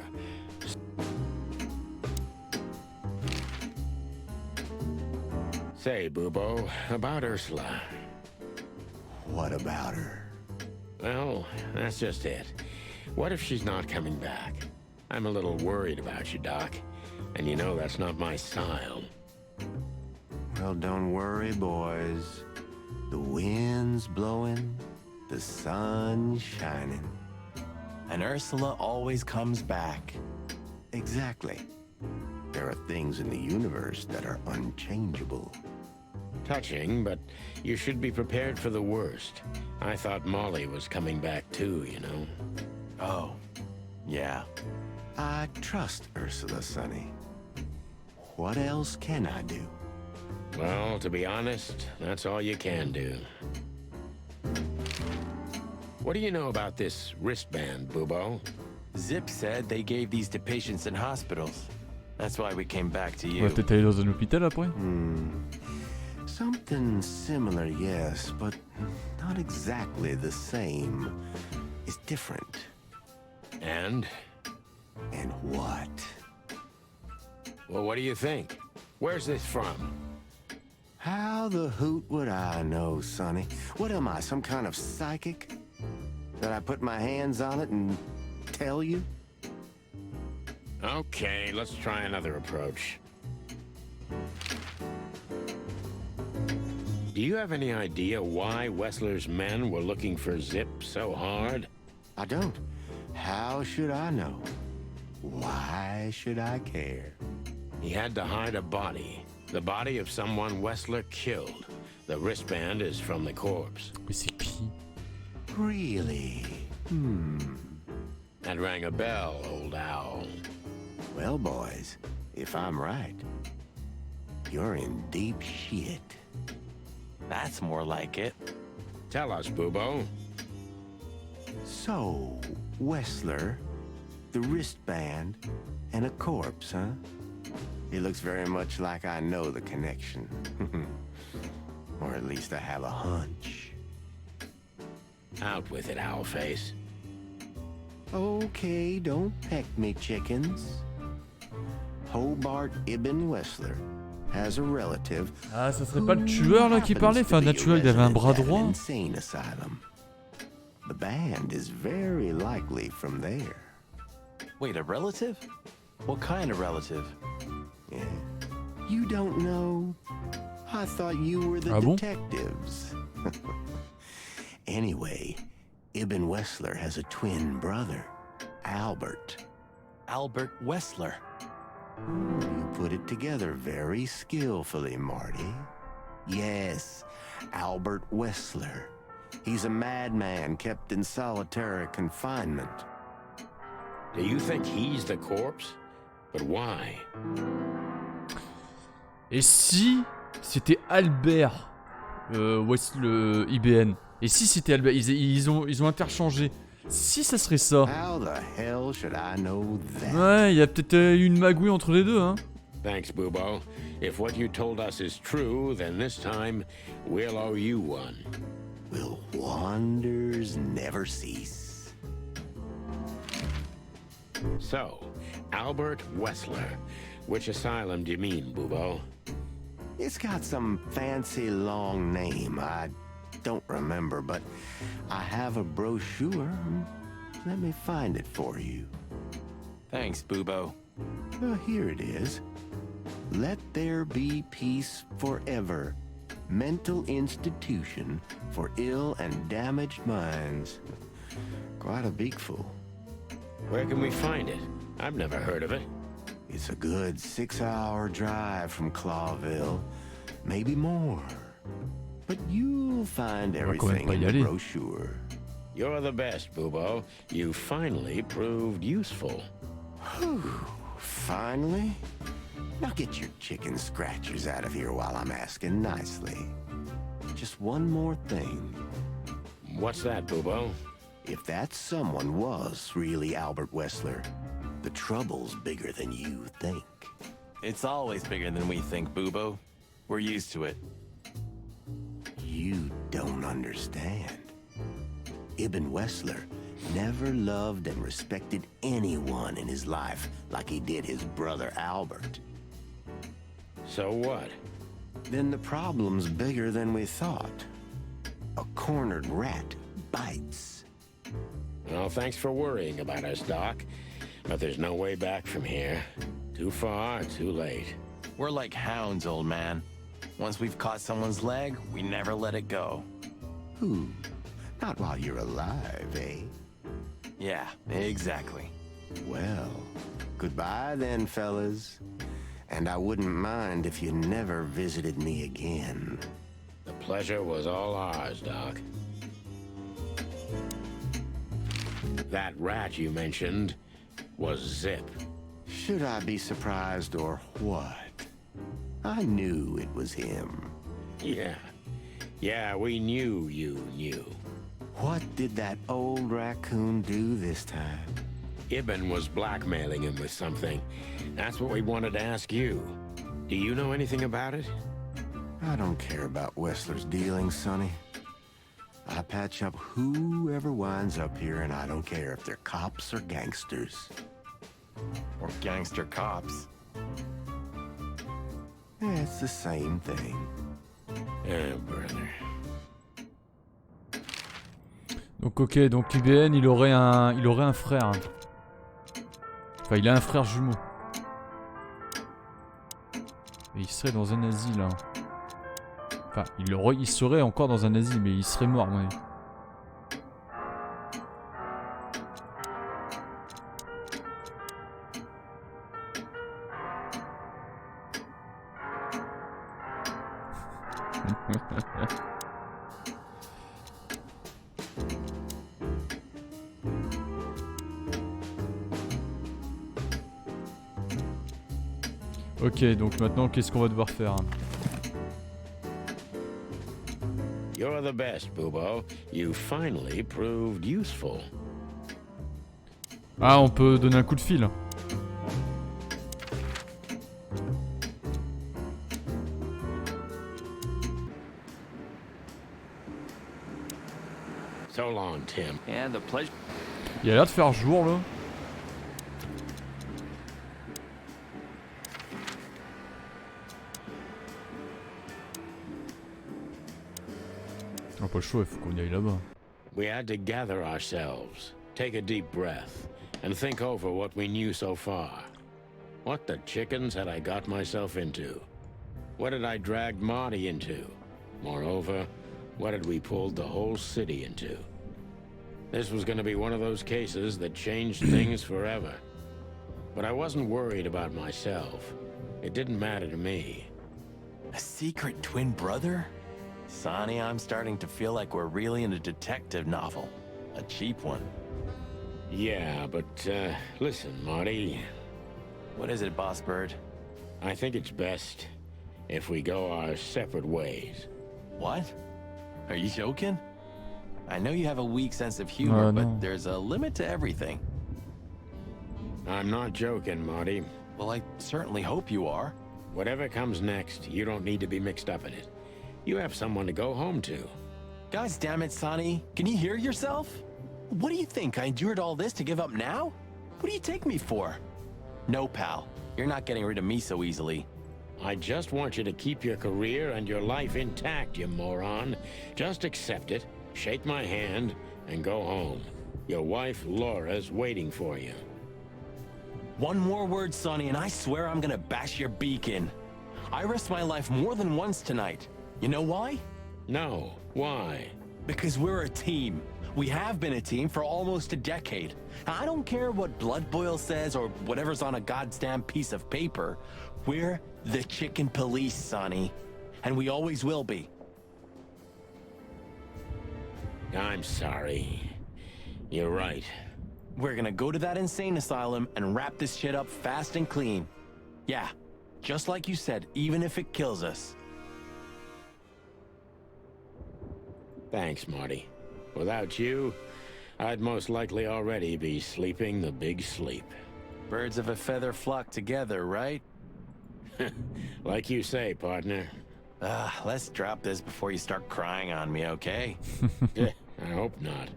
Say, Bubo, about Ursula. What about her? Well, that's just it. What if she's not coming back? I'm a little worried about you, Doc. And you know that's not my style. Well, don't worry, boys. The wind's blowing, the sun's shining. And Ursula always comes back. Exactly. There are things in the universe that are unchangeable. Touching, but you should be prepared for the worst. I thought Molly was coming back too, you know. Oh, yeah. I trust Ursula, Sonny. What else can I do? Well, to be honest, that's all you can do. What do you know about this wristband, Bubo? Zip said they gave these to patients in hospitals. That's why we came back to On you. va peut-être aller dans un hôpital après. Something similar, yes, but not exactly the same. It's different. And? And what? Well, what do you think? Where's this from? How the hoot would I know, Sonny? What am I, some kind of psychic? That I put my hands on it and tell you? Okay, let's try another approach. Do you have any idea why Wessler's men were looking for Zip so hard? I don't. How should I know? Why should I care? He had to hide a body. The body of someone Wessler killed. The wristband is from the corpse. Mais c'est qui? Really? That rang a bell, old owl. Well, boys, if I'm right, you're in deep shit. That's more like it. Tell us, Bubo. So, Wessler, the wristband, and a corpse, huh? It looks very much like I know the connection. Or at least I have a hunch. Out with it, Owlface. Okay, don't peck me, chickens. Hobart Ibn Wessler has a relative. Ah, ça serait pas le tueur là qui parlait? Enfin, naturel, il avait un bras droit. Insane asylum. The band is very likely from there. Wait, a relative? What kind of relative? Yeah. You don't know? I thought you were the Ah bon? detectives. Anyway, Ibn Wessler has a twin brother, Albert. Albert Wessler. You put it together very skillfully, Marty. Yes, Albert Wessler. He's a madman kept in solitary confinement. Do you think he's the corpse? But why? Et si c'était Albert le IBN. Et si c'était Albert, ils ont interchangé. Si ça serait ça. How the hell should I know that? Ouais, il y a peut-être eu une magouille entre les deux, hein. Thanks, Bubo. If what you told us is true, then this time we'll owe you one. Will wonders never cease? So, Albert Wessler. Which asylum do you mean, Bubo? It's got some fancy long name. I don't remember, but I have a brochure. Let me find it for you. Thanks, Bubo. Here it is. Let there be peace forever. Mental institution for ill and damaged minds. Quite a beakful. Where can we find it? I've never heard of it. It's a good 6-hour drive from Clawville. Maybe more. But you'll find everything in the brochure. You're the best, Bubo. You finally proved useful. Whew. Finally? Now get your chicken scratchers out of here while I'm asking nicely. Just one more thing. What's that, Bubo? If that someone was really Albert Wessler, the trouble's bigger than you think. It's always bigger than we think, Bubo. We're used to it. You don't understand. Ibn Wessler never loved and respected anyone in his life like he did his brother Albert. So what? Then the problem's bigger than we thought. A cornered rat bites. Well, thanks for worrying about us, Doc. But there's no way back from here. Too far, too late. We're like hounds, old man. Once we've caught someone's leg, we never let it go. Who? Not while you're alive, eh? Yeah, exactly. Well, goodbye then, fellas. And I wouldn't mind if you never visited me again. The pleasure was all ours, Doc. That rat you mentioned was Zip. Should I be surprised or what? I knew it was him. Yeah, we knew you knew. What did that old raccoon do this time? Ibn was blackmailing him with something. That's what we wanted to ask you. Do you know anything about it? I don't care about Wessler's dealings, Sonny. I patch up whoever winds up here, and I don't care if they're cops or gangsters. Or gangster cops. It's the same thing. Oh, brother. Donc ok, donc IBN il aurait un frère. Enfin il a un frère jumeau. Et il serait dans un asile. Hein. Enfin il serait encore dans un asile mais il serait mort à mon avis. Ok, donc maintenant, qu'est-ce qu'on va devoir faire? You're the best, Bubo. You finally proved useful. Ah, on peut donner un coup de fil. So long, Tim. And the pleasure. Il a l'air de faire jour, là. On n'a pas le choix, il faut qu'on y aille là-bas. We had to gather ourselves, take a deep breath, and think over what we knew so far. What the chickens had I got myself into? What had I dragged Marty into? Moreover, what had we pulled the whole city into? This was going to be one of those cases that changed things forever. But I wasn't worried about myself. It didn't matter to me. A secret twin brother? Sonny, I'm starting to feel like we're really in a detective novel. A cheap one. Yeah, but, listen, Marty. What is it, Boss Bird? I think it's best if we go our separate ways. What? Are you joking? I know you have a weak sense of humor, but there's a limit to everything. I'm not joking, Marty. Well, I certainly hope you are. Whatever comes next, you don't need to be mixed up in it. You have someone to go home to. Guys, damn it, Sonny. Can you hear yourself? What do you think? I endured all this to give up now? What do you take me for? No, pal. You're not getting rid of me so easily. I just want you to keep your career and your life intact, you moron. Just accept it, shake my hand, and go home. Your wife, Laura's waiting for you. One more word, Sonny, and I swear I'm gonna bash your beak in. I risked my life more than once tonight. You know why? No. Why? Because we're a team. We have been a team for almost a decade. I don't care what Blood Boil says or whatever's on a goddamn piece of paper. We're the chicken police, Sonny. And we always will be. I'm sorry. You're right. We're gonna go to that insane asylum and wrap this shit up fast and clean. Yeah, just like you said, even if it kills us. Thanks, Marty. Without you, I'd most likely already be sleeping the big sleep. Birds of a feather flock together, right? Like you say, partner. Let's drop this before you start crying on me, okay? I hope not.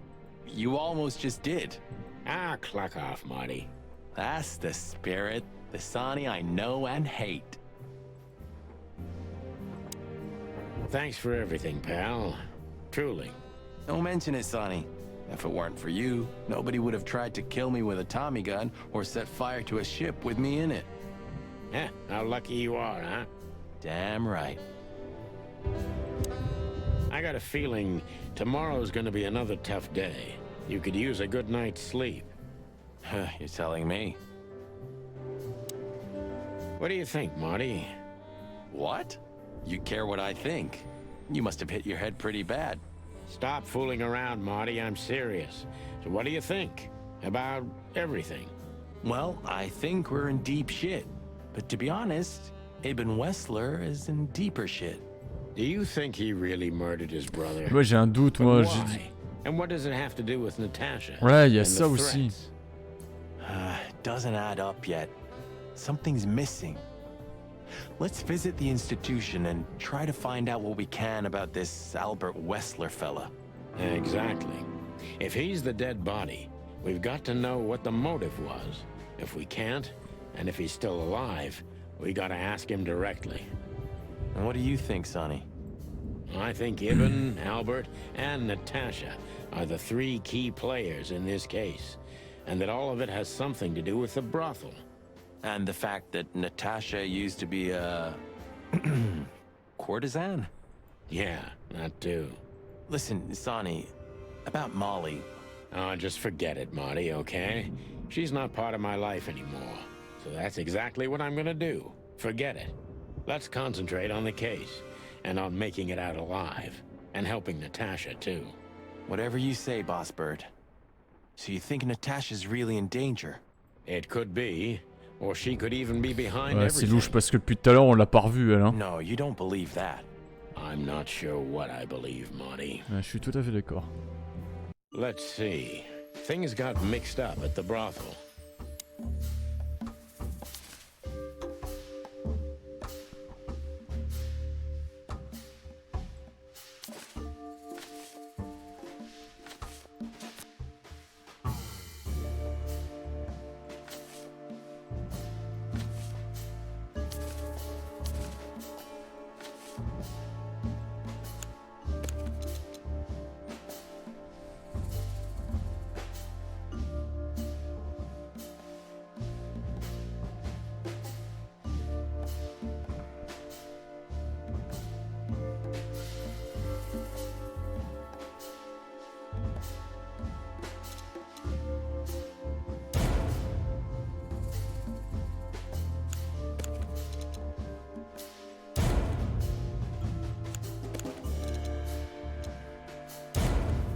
You almost just did. Cluck off, Marty. That's the spirit. The Sonny I know and hate. Thanks for everything, pal. Truly. Don't mention it, Sonny. If it weren't for you, nobody would have tried to kill me with a Tommy gun or set fire to a ship with me in it. How lucky you are, huh? Damn right. I got a feeling tomorrow's gonna be another tough day. You could use a good night's sleep. You're telling me. What do you think, Marty? What? You care what I think? You must have hit your head pretty bad. Stop fooling around, Marty. I'm serious. So what do you think? About everything? Well, I think we're in deep shit. But to be honest, Ibn Wessler is in deeper shit. Do you think he really murdered his brother? Moi j'ai un doute, moi. And what does it have to do with Natasha? Ouais, il y a ça aussi. It doesn't add up yet. Something's missing. Let's visit the institution and try to find out what we can about this Albert Wessler fella. Exactly. If he's the dead body, we've got to know what the motive was. If we can't, and if he's still alive, we gotta ask him directly. And what do you think, Sonny? I think Ibn, Albert, and Natasha are the three key players in this case, and that all of it has something to do with the brothel. And the fact that Natasha used to be a courtesan? Yeah, that too. Listen, Sonny, about Molly. Oh, just forget it, Marty, okay? She's not part of my life anymore. So that's exactly what I'm gonna do. Forget it. Let's concentrate on the case, and on making it out alive, and helping Natasha too. Whatever you say, Boss Bird. So you think Natasha's really in danger? It could be. Or she could even be behind Ouais, everything. c'est louche parce que depuis tout à l'heure on l'a pas revue elle. Hein. No, you don't believe that. I'm not sure what I believe, Marty. Ouais, je suis tout à fait d'accord. Let's see. Things got mixed up at the brothel.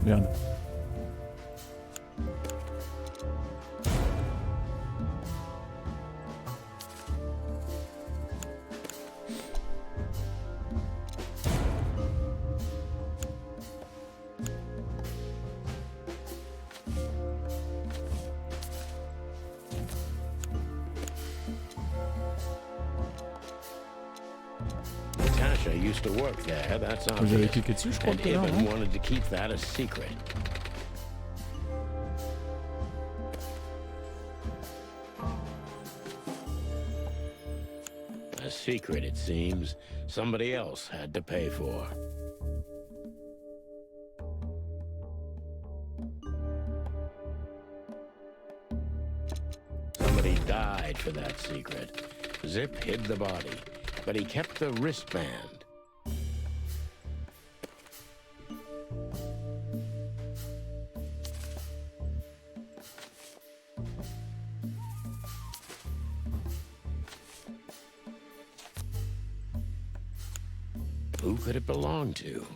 Merde. Natasha used to work there, that's Vous avez obvious. cliqué dessus, je crois, And tout à l'heure, Ibn non? wanted to keep that a secret. A secret, it seems, somebody else had to pay for. Somebody died for that secret. Zip hid the body, but he kept the wristband. Who could it belong to?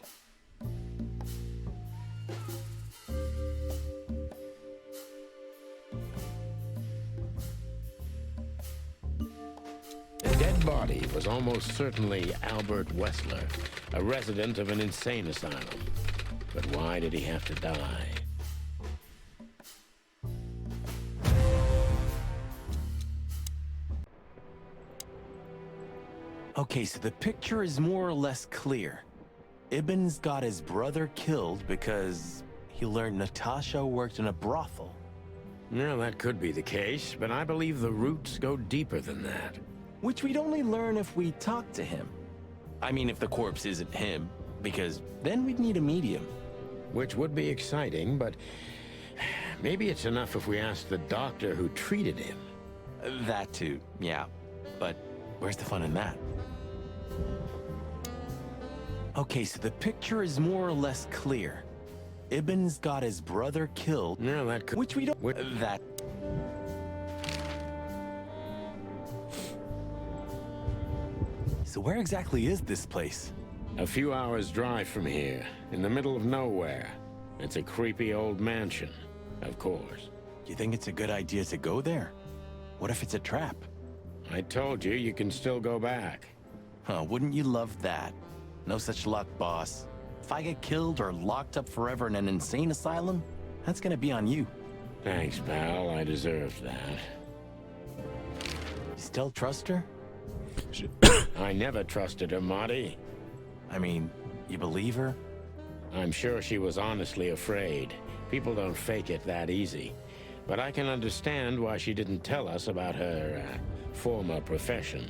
The dead body was almost certainly Albert Wessler, a resident of an insane asylum. But why did he have to die? Okay, so the picture is more or less clear. Ibn's got his brother killed because he learned Natasha worked in a brothel. Well, that could be the case, but I believe the roots go deeper than that. Which we'd only learn if we talked to him. I mean, if the corpse isn't him, because then we'd need a medium. Which would be exciting, but maybe it's enough if we ask the doctor who treated him. That too, yeah. But where's the fun in that? Okay, so the picture is more or less clear. Ibn's got his brother killed. No, that could... Which we don't... That... So where exactly is this place? A few hours' drive from here, in the middle of nowhere. It's a creepy old mansion, of course. You think it's a good idea to go there? What if it's a trap? I told you, you can still go back. Huh, wouldn't you love that? No such luck, boss. If I get killed or locked up forever in an insane asylum, that's gonna be on you. Thanks, pal. I deserved that. You still trust her? I never trusted her, Marty. I mean, you believe her? I'm sure she was honestly afraid. People don't fake it that easy. But I can understand why she didn't tell us about her former profession.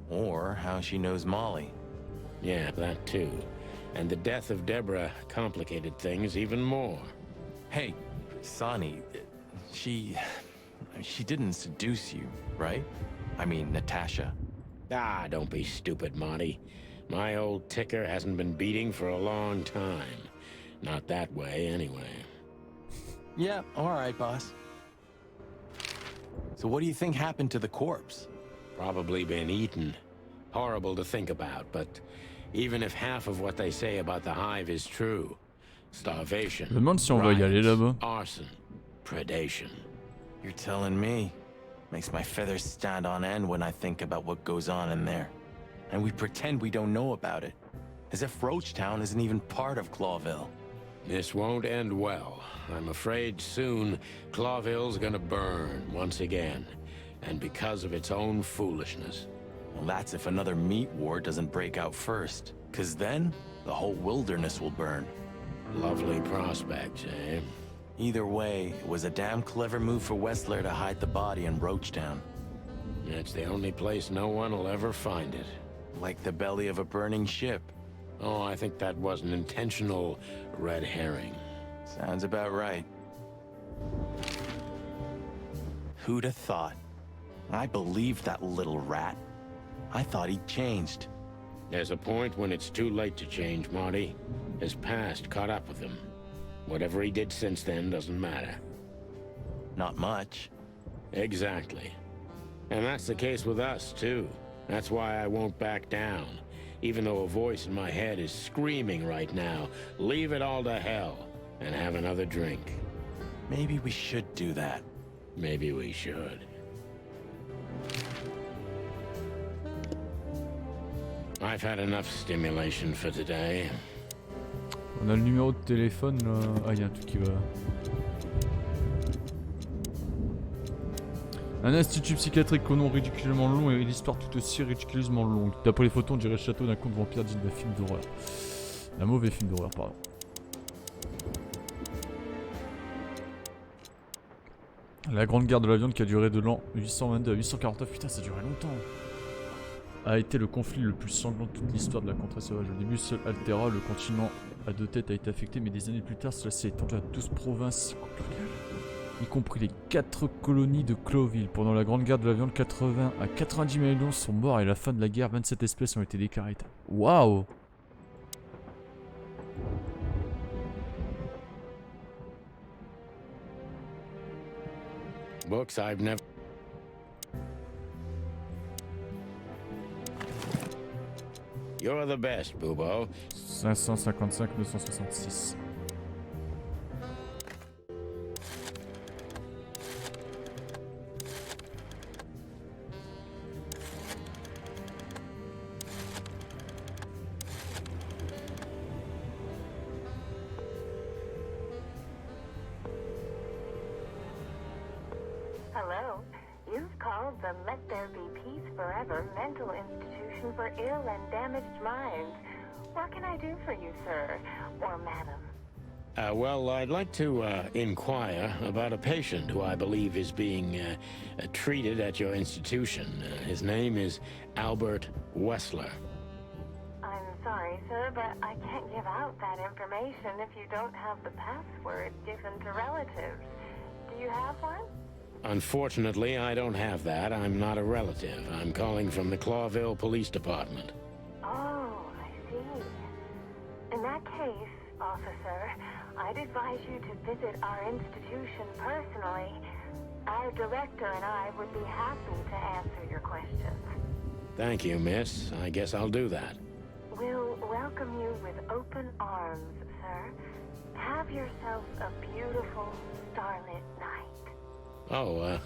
Or how she knows Molly. Yeah, that too. And the death of Deborah complicated things even more. Hey, Sonny, she didn't seduce you, right? I mean, Natasha. Ah, don't be stupid, Marty. My old ticker hasn't been beating for a long time. Not that way, anyway. Yeah, all right, boss. So what do you think happened to the corpse? Probably been eaten. Horrible to think about, but even if half of what they say about the hive is true, starvation, Je me demande si on va y aller là-bas. arson, predation. You're telling me. Makes my feathers stand on end when I think about what goes on in there. And we pretend we don't know about it. As if Roachtown isn't even part of Clawville. This won't end well. I'm afraid soon Clawville's gonna burn once again. And because of its own foolishness. Well, that's if another meat war doesn't break out first. 'Cause then, the whole wilderness will burn. Lovely prospects, eh? Either way, it was a damn clever move for Wessler to hide the body in Roachtown. It's the only place no one will ever find it. Like the belly of a burning ship. Oh, I think that was an intentional red herring. Sounds about right. Who'd have thought? I believed that little rat. I thought he'd changed. There's a point when it's too late to change, Marty. His past caught up with him. Whatever he did since then doesn't matter. Not much. Exactly. And that's the case with us, too. That's why I won't back down. Even though a voice in my head is screaming right now, leave it all to hell and have another drink. Maybe we should do that. Maybe we should. I've had enough stimulation for today. On a le numéro de téléphone là. Ah, il y a un truc qui va. Un institut psychiatrique au nom ridiculement long et l'histoire tout aussi ridiculeusement longue. D'après les photos, on dirait le château d'un conte vampire digne d'un film d'horreur. Un mauvais film d'horreur, pardon. La grande guerre de la viande qui a duré de l'an 822 à 849, putain ça a duré longtemps. A été le conflit le plus sanglant de toute l'histoire de la contrée sauvage. Au début, seul Altera, le continent à deux têtes, a été affecté, mais des années plus tard, cela s'est étendu à 12 provinces coloniales, y compris les 4 colonies de Clawville. Pendant la grande guerre de la viande, 80 à 90 millions sont morts et à la fin de la guerre, 27 espèces ont été déclarées éteintes. Waouh! Books I've never... You're the best, Bubo. 555 966. Hello. You've called the Let There Be Peace Forever mental institution for ill and damaged minds. What can I do for you, sir? Or madam? Well, I'd like to inquire about a patient who I believe is being treated at your institution. His name is Albert Wessler. I'm sorry, sir, but I can't give out that information if you don't have the password given to relatives. Do you have one? Unfortunately, I don't have that. I'm not a relative. I'm calling from the Clawville Police Department. Oh, I see. In that case, officer, I'd advise you to visit our institution personally. Our director and I would be happy to answer your questions. Thank you, miss. I guess I'll do that. We'll welcome you with open arms, sir. Have yourself a beautiful, starlit night. Oh,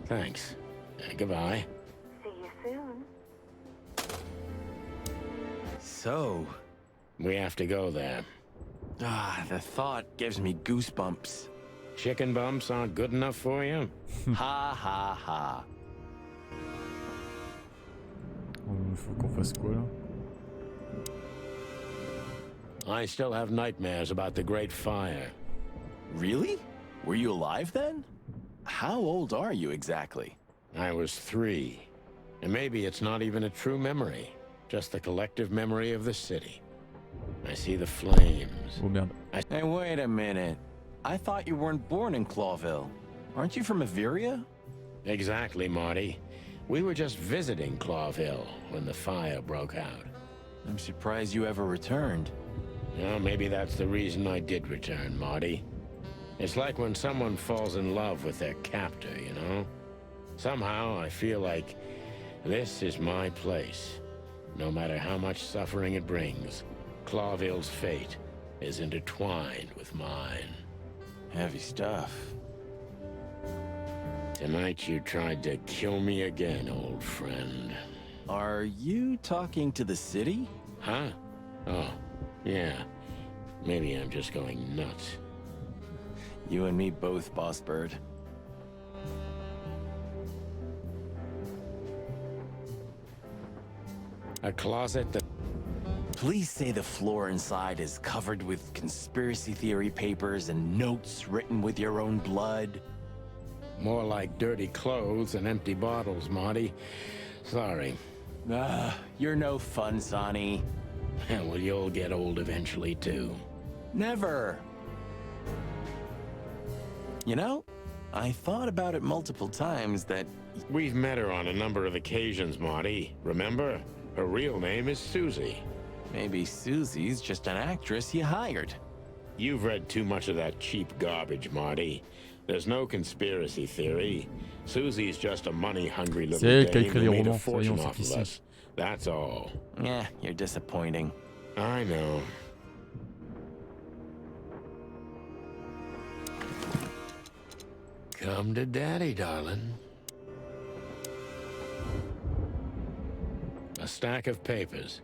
thanks. Goodbye. See you soon. So... We have to go there. Ah, the thought gives me goosebumps. Chicken bumps aren't good enough for you? Ha ha ha. Il faut qu'on fasse quoi là? I still have nightmares about the Great Fire. Really? Were you alive then? How old are you exactly? I was 3. And maybe it's not even a true memory. Just the collective memory of the city. I see the flames. Oh merde. Hey, wait a minute. I thought you weren't born in Clawville. Aren't you from Averia? Exactly, Marty. We were just visiting Clawville when the fire broke out. I'm surprised you ever returned. Well, maybe that's the reason I did return, Marty. It's like when someone falls in love with their captor, you know? Somehow, I feel like this is my place. No matter how much suffering it brings, Clawville's fate is intertwined with mine. Heavy stuff. Tonight you tried to kill me again, old friend. Are you talking to the city? Huh? Oh, yeah. Maybe I'm just going nuts. You and me both, Boss Bird. A closet that... Please say the floor inside is covered with conspiracy theory papers and notes written with your own blood. More like dirty clothes and empty bottles, Marty. Sorry. You're no fun, Sonny. Well, you'll get old eventually, too. Never. You know, I thought about it multiple times that... We've met her on a number of occasions, Marty. Remember? Her real name is Susie. Maybe Susie's just an actress you hired. You've read too much of that cheap garbage, Marty. There's no conspiracy theory. Susie's just a money-hungry little dame who made a fortune off of us. That's all. Yeah, you're disappointing. I know. Come to Daddy, darling. A stack of papers.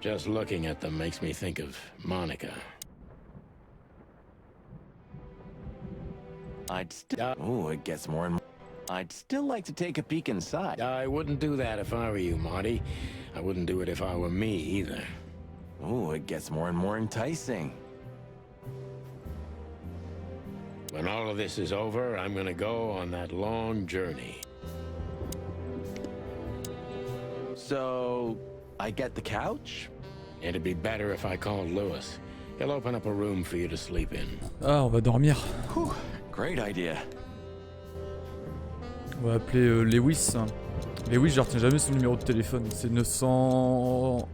Just looking at them makes me think of Monica. I'd still... Oh, it gets more and more... I'd still like to take a peek inside. I wouldn't do that if I were you, Marty. I wouldn't do it if I were me, either. Ooh, it gets more and more enticing. When all of this is over, I'm gonna go on that long journey. So, I get the couch? It'd be better if I called Lewis. He'll open up a room for you to sleep in. Ah, on va dormir. Whew, great idea. On va appeler Lewis. Lewis, je retiens jamais son numéro de téléphone. C'est 900...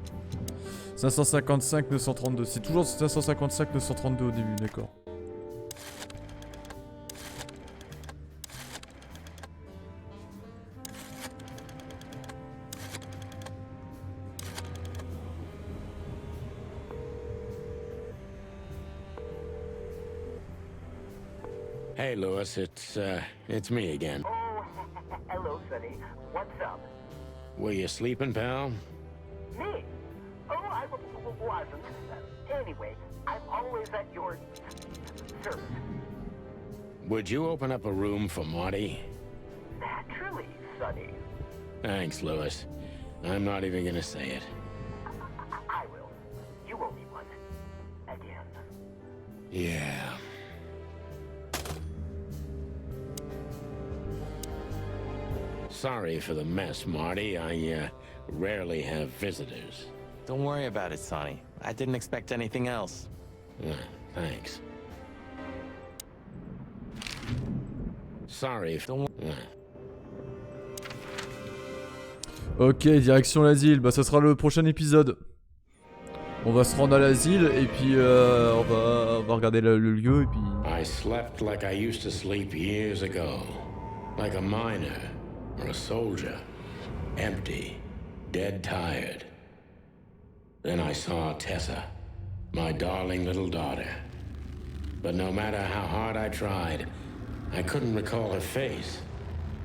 555 932. C'est toujours 555 932 au début, d'accord. Hey, Lewis, it's me again. Oh, hello, Sonny. What's up? Were you sleeping, pal? Me? Oh, I wasn't. Anyway, I'm always at your service. Would you open up a room for Marty? Naturally, Sonny. Thanks, Lewis. I'm not even gonna say it. I will. You owe me one. Again. Yeah. Sorry for the mess, Marty. I rarely have visitors. Don't worry about it, Sonny. I didn't expect anything else. Thanks. Sorry if... Ok, direction l'asile. Bah, ça sera le prochain épisode. On va se rendre à l'asile et puis on va regarder le lieu et puis... I slept like I used to sleep years ago. Like a miner. Or a soldier, empty, dead tired. Then I saw Tessa, my darling little daughter. But no matter how hard I tried, I couldn't recall her face.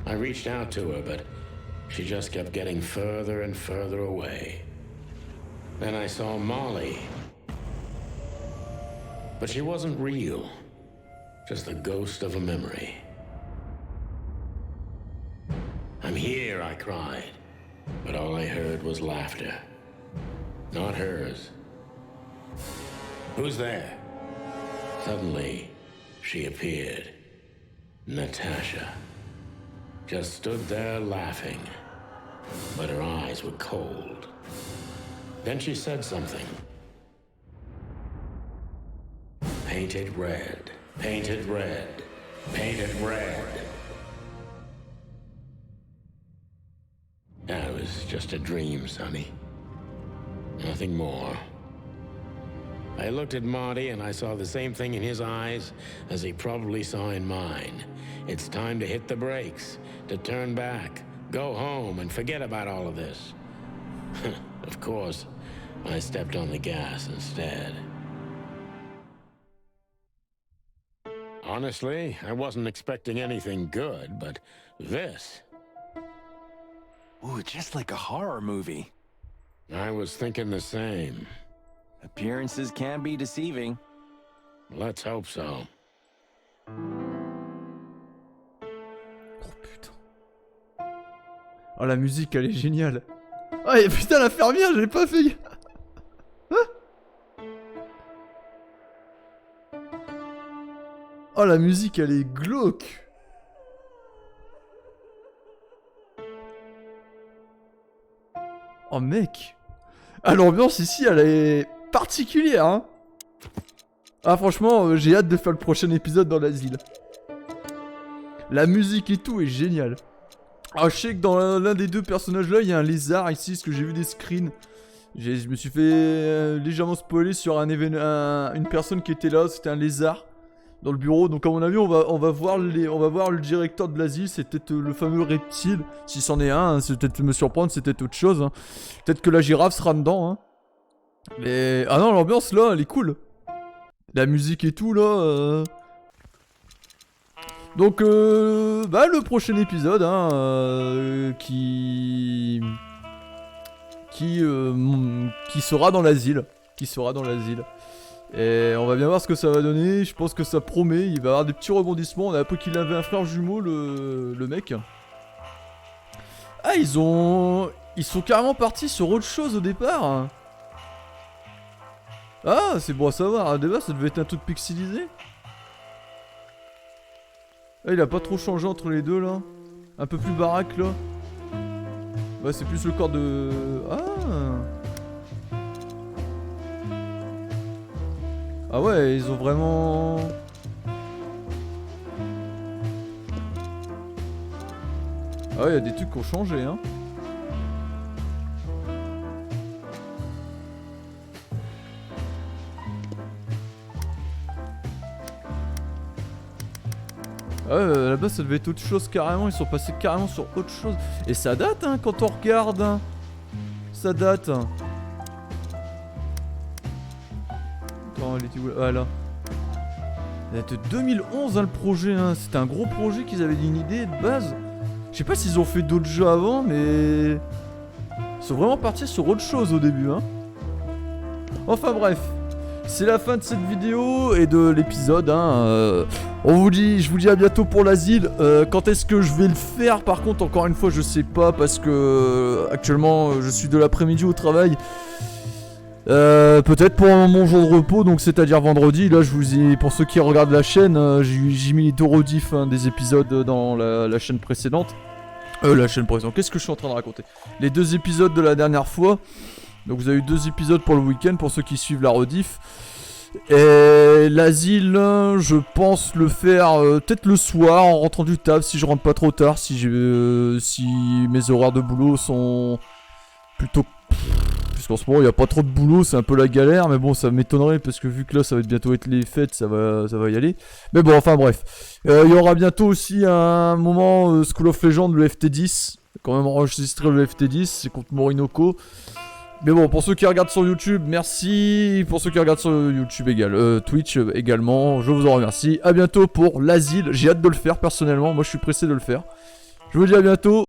I reached out to her, but she just kept getting further and further away. Then I saw Molly. But she wasn't real, just the ghost of a memory. I'm here, I cried, but all I heard was laughter. Not hers. Who's there? Suddenly, she appeared. Natasha. Just stood there laughing, but her eyes were cold. Then she said something. Painted red, painted red, painted red. That was just a dream, Sonny. Nothing more. I looked at Marty and I saw the same thing in his eyes as he probably saw in mine. It's time to hit the brakes, to turn back, go home and forget about all of this. Of course, I stepped on the gas instead. Honestly, I wasn't expecting anything good, but this... Ooh, just like a horror movie. I was thinking the same. Appearances can be deceiving. Let's hope so. Oh putain. Oh la musique elle est géniale. Oh et putain la fermière je l'ai pas fait. Oh la musique elle est glauque. Oh mec. Ah l'ambiance ici elle est particulière hein. Ah franchement j'ai hâte de faire le prochain épisode dans l'asile. La musique et tout est géniale. Ah je sais que dans l'un des deux personnages là il y a un lézard ici, ce que j'ai vu des screens. Je me suis fait légèrement spoiler sur une personne qui était là, c'était un lézard dans le bureau. Donc à mon avis on va voir le directeur de l'asile, c'est peut-être le fameux reptile, si c'en est un, hein, c'est peut-être me surprendre, c'est peut-être autre chose. Hein. Peut-être que la girafe sera dedans. Hein. Mais ah non l'ambiance là elle est cool. La musique et tout là. Donc bah le prochain épisode hein, qui sera dans l'asile. Et on va bien voir ce que ça va donner. Je pense que ça promet. Il va y avoir des petits rebondissements. On a appris qu'il avait un frère jumeau, le mec. Ah, ils sont carrément partis sur autre chose au départ. Ah, c'est bon à savoir. À débat, ça devait être un truc pixelisé. Ah, il a pas trop changé entre les deux là. Un peu plus baraque là. Ouais, c'est plus le corps de... Ah. Ah ouais, ils ont vraiment... Ah ouais, il y a des trucs qui ont changé, hein. Ah ouais, là-bas ça devait être autre chose carrément, ils sont passés carrément sur autre chose. Et ça date, hein, quand on regarde, hein. Ça date. Attends, elle était où? Ah là. Elle date de 2011, hein, le projet, hein. C'était un gros projet qu'ils avaient une idée de base. Je sais pas s'ils ont fait d'autres jeux avant, mais... Ils sont vraiment partis sur autre chose au début, hein. Enfin bref. C'est la fin de cette vidéo et de l'épisode, hein. Je vous dis à bientôt pour l'asile. Quand est-ce que je vais le faire? Par contre, encore une fois, je sais pas parce que actuellement, je suis de l'après-midi au travail. Peut-être pour mon jour de repos, donc c'est-à-dire vendredi. Là, je vous ai, pour ceux qui regardent la chaîne, j'ai mis deux rediff des épisodes dans la chaîne précédente. La chaîne précédente. Qu'est-ce que je suis en train de raconter? Les 2 épisodes de la dernière fois. Donc vous avez eu 2 épisodes pour le week-end pour ceux qui suivent la rediff. Et l'asile, je pense le faire peut-être le soir en rentrant du taf si je rentre pas trop tard, si mes horaires de boulot sont plutôt... Puisqu'en ce moment il n'y a pas trop de boulot, c'est un peu la galère, mais bon ça m'étonnerait parce que vu que là ça va bientôt être les fêtes, ça va y aller. Mais bon, enfin bref. Il y aura bientôt aussi un moment School of Legends, le FT10. Quand même enregistré le FT10, c'est contre Morinoko. Mais bon, pour ceux qui regardent sur YouTube, merci. Pour ceux qui regardent sur YouTube Twitch également, je vous en remercie. A bientôt pour l'asile. J'ai hâte de le faire personnellement. Moi, je suis pressé de le faire. Je vous dis à bientôt.